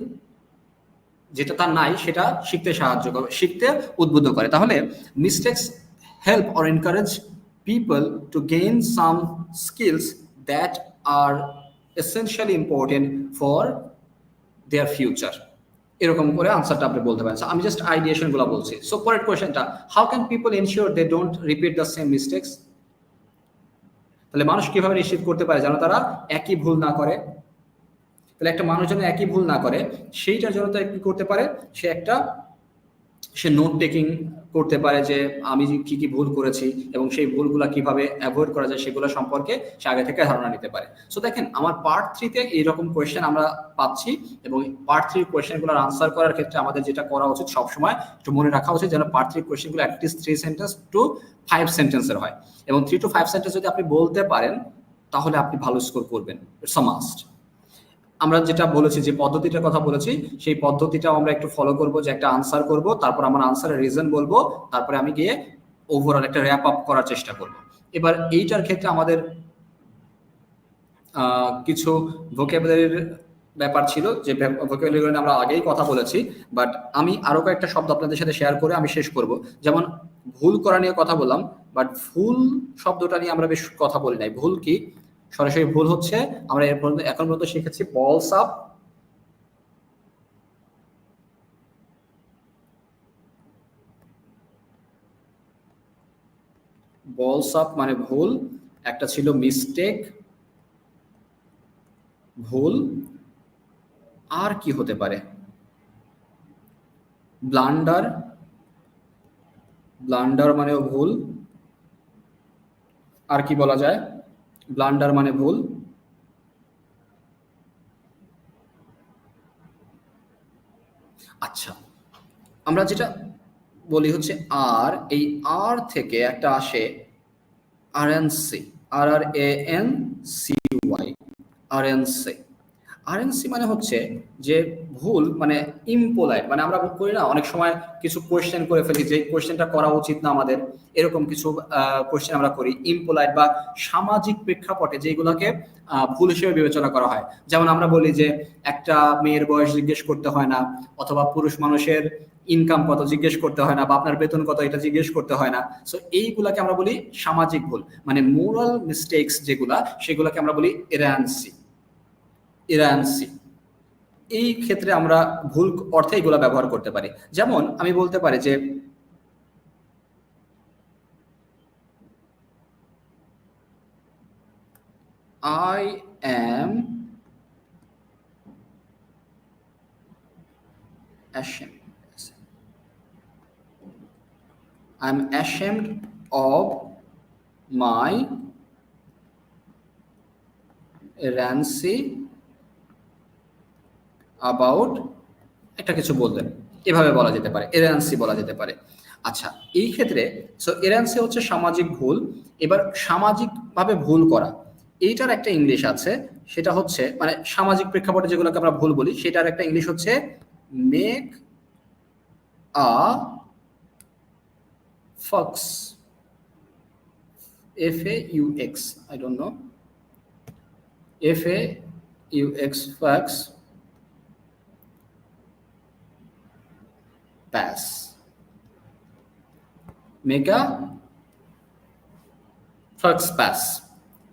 যেটা তার নাই সেটা শিখতে সাহায্য করে, শিখতে উদ্বুদ্ধ করে। তাহলে mistakes help or encourage people to gain some skills that are essentially important for their future. এরকম করে আনসারটা আপনি বলতে পারেন। আমি জাস্ট আইডিয়েশনগুলো বলছি। সো পরের কোয়েশ্চেনটা, how can people ensure they don't repeat the same mistakes? তাহলে মানুষ কিভাবে নিশ্চিত করতে পারে যেন তারা একই ভুল না করে? তাহলে একটা মানুষ যেন একই ভুল না করে সেইটার জন্য তাই কি করতে পারে, সে নোট টেকিং করতে পারে যে আমি কি কি ভুল করেছি এবং সেই ভুলগুলো কিভাবে অ্যাভয়েড করা যায় সেগুলো সম্পর্কে সে আগে থেকে ধারণা নিতে পারে। সো দেখেন আমার পার্ট 3-তে এইরকম কোয়েশ্চেন আমরা পাচ্ছি এবং পার্ট 3 কোয়েশ্চেনগুলোর আনসার করার ক্ষেত্রে আমাদের যেটা করা উচিত সবসময় একটু মনে রাখা উচিত যেন পার্ট 3 কোয়েশ্চেনগুলো অ্যাটলিস্ট 3 সেন্টেন্স টু 5 সেন্টেন্সের হয় এবং 3 to 5 সেন্টেন্স যদি আপনি বলতে পারেন তাহলে আপনি ভালো স্কোর করবেন, ইটস আ মাস্ট। আমরা যেটা বলেছি যে পদ্ধতিটার কথা বলেছি সেই পদ্ধতিটাও আমরা একটু ফলো করব, যে একটা আনসার করব, তারপর আমার আনসারের রিজন বলবো, তারপরে আমি গিয়ে ওভারঅল একটা র্যাপ আপ করার চেষ্টা করব। এবার এইটার ক্ষেত্রে আমাদের কিছু ভোকাবুলারির ব্যাপার ছিল, যে ভোকাবুলারি নিয়ে আমরা আগেই কথা বলেছি, বাট আমি আরো কয়েকটা শব্দ আপনাদের সাথে শেয়ার করে আমি শেষ করব। যেমন ভুল করা নিয়ে কথা বললাম, বাট ভুল শব্দটা নিয়ে আমরা বেশ কথা বলি নাই। ভুল কি? সরাসরি ভুল হচ্ছে আমরা এখন পর্যন্ত শিখেছি বলস আপ, মানে ভুল, একটা ছিল মিস্টেক ভুল, আর কি হতে পারে? ব্লান্ডার মানেও ভুল। আর কি বলা যায়? ব্লান্ডার মানে ভুল। আচ্ছা, আমরা যেটা বলি হচ্ছে আর, এই আর থেকে একটা আসে আরএনসি, RRANCY, আরএনসি মানে হচ্ছে যে ভুল, মানে ইমপোলাইট, মানে আমরা করি না অনেক সময় কিছু কোয়েশ্চেন করে ফেলি যে কোয়েশ্চেনটা করা উচিত না আমাদের, এরকম কিছু কোয়েশ্চেন আমরা করি ইমপোলাইট বা সামাজিক প্রেক্ষাপটে যেগুলোকে ভুল হিসেবে বিবেচনা করা হয়। যেমন আমরা বলি যে একটা মেয়ের বয়স জিজ্ঞেস করতে হয় না, অথবা পুরুষ মানুষের ইনকাম কত জিজ্ঞেস করতে হয় না, বা আপনার বেতন কত এটা জিজ্ঞেস করতে হয় না। সো এইগুলাকে আমরা বলি সামাজিক ভুল, মানে মোরাল মিস্টেকস যেগুলা, সেগুলোকে আমরা বলি এরান্সি। এই ক্ষেত্রে আমরা ভুল অর্থে এগুলা ব্যবহার করতে পারি। যেমন আমি বলতে পারি যে I am ashamed of my rancid about একটা কিছু বললেন, এভাবে বলা যেতে পারে, এরান্সি বলা যেতে পারে। আচ্ছা, এই ক্ষেত্রে সো এরান্সি হচ্ছে সামাজিক ভুল। এবার সামাজিকভাবে ভুল করা, এইটার একটা ইংলিশ আছে, সেটা হচ্ছে মানে সামাজিক প্রেক্ষাপটে যেগুলোকে আমরা ভুল বলি সেটার একটা ইংলিশ হচ্ছে make a Fox, FAUX, I don't know, FAUX, Fox pass, make a fax pass,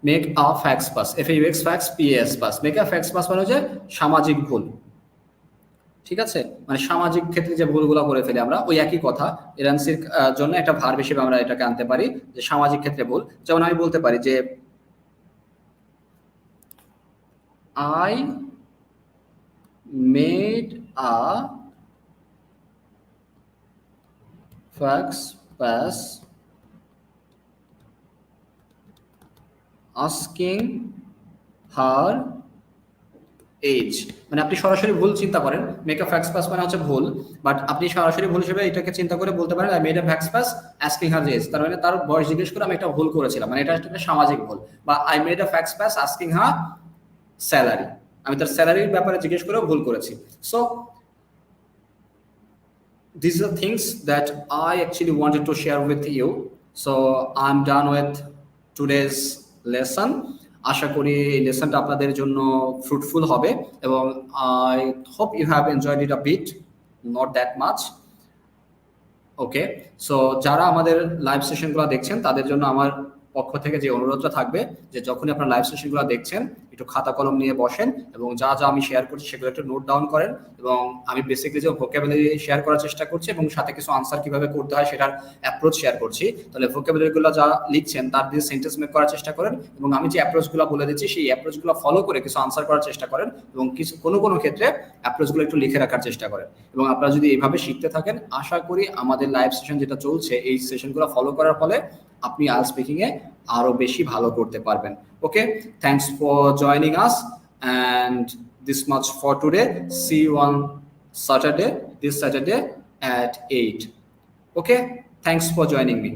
make a fax pass, FAUX fax PAS pass, make a fax pass মানে হচ্ছে সামাজিক ভুল। ঠিক আছে, মানে সামাজিক ক্ষেত্রে যে ভুলগুলো করে ফেলি আমরা, ওই একই কথা এরান্সির জন্য একটা ভার্ব হিসেবে আমরা এটাকে আনতে পারি যে সামাজিক ক্ষেত্রে ভুল। যেমন আমি বলতে পারি যে I made a fax pass asking her age, মানে আপনি সরাসরি ভুল চিন্তা করেন, মেক আ ফ্যাক্স পাস মানে হচ্ছে ভুল, বাট আপনি সরাসরি ভুল হিসেবে এটাকে চিন্তা করে বলতে পারেন I made a faux pas asking her age, তার মানে তার বয়স জিজ্ঞেস করে আমি একটা ভুল করেছিলাম, মানে এটা একটা সামাজিক ভুল। বা I made a faux pas asking her salary, আমি তার স্যালারির ব্যাপারে জিজ্ঞেস করেও ভুল করেছি। So these are things that I actually wanted to share with you. So I'm done with today's lesson. আশা করি এই লেসনটা আপনাদের জন্য ফ্রুটফুল হবে এবং I hope you have enjoyed it a bit, not that much. Okay, so যারা আমাদের live সেশনগুলো দেখছেন তাদের জন্য আমার পক্ষ থেকে যে অনুরোধটা থাকবে যে যখনই আপনার লাইভ সেশনগুলো দেখছেন একটু খাতা কলম নিয়ে বসেন এবং যা যা আমি শেয়ার করছি সেগুলো একটু নোট ডাউন করেন, এবং আমি বেসিক্যালি যে ভোকাবুলারি শেয়ার করার চেষ্টা করছি এবং সাথে কিছু আনসার কিভাবে করতে হয় সেটার অ্যাপ্রোচ শেয়ার করছি। তাহলে ভোকাবুলারিগুলো যা লিখছেন তার দিয়ে সেন্টেন্স মেক করার চেষ্টা করেন, এবং আমি যে অ্যাপ্রোচগুলো বলে দিচ্ছি সেই অ্যাপ্রোচগুলো ফলো করে কিছু আনসার করার চেষ্টা করেন, এবং কিছু কোনো ক্ষেত্রে অ্যাপ্রোচগুলো একটু লিখে রাখার চেষ্টা করেন। এবং আপনারা যদি এইভাবে শিখতে থাকেন, আশা করি আমাদের লাইভ সেশন যেটা চলছে এই সেশনগুলো ফলো করার ফলে আপনি IELTS স্পিকিং এ আরো বেশি ভালো করতে পারবেন। Okay, thanks for joining us and this much for today. See you on this Saturday at 8. Okay, thanks for joining me.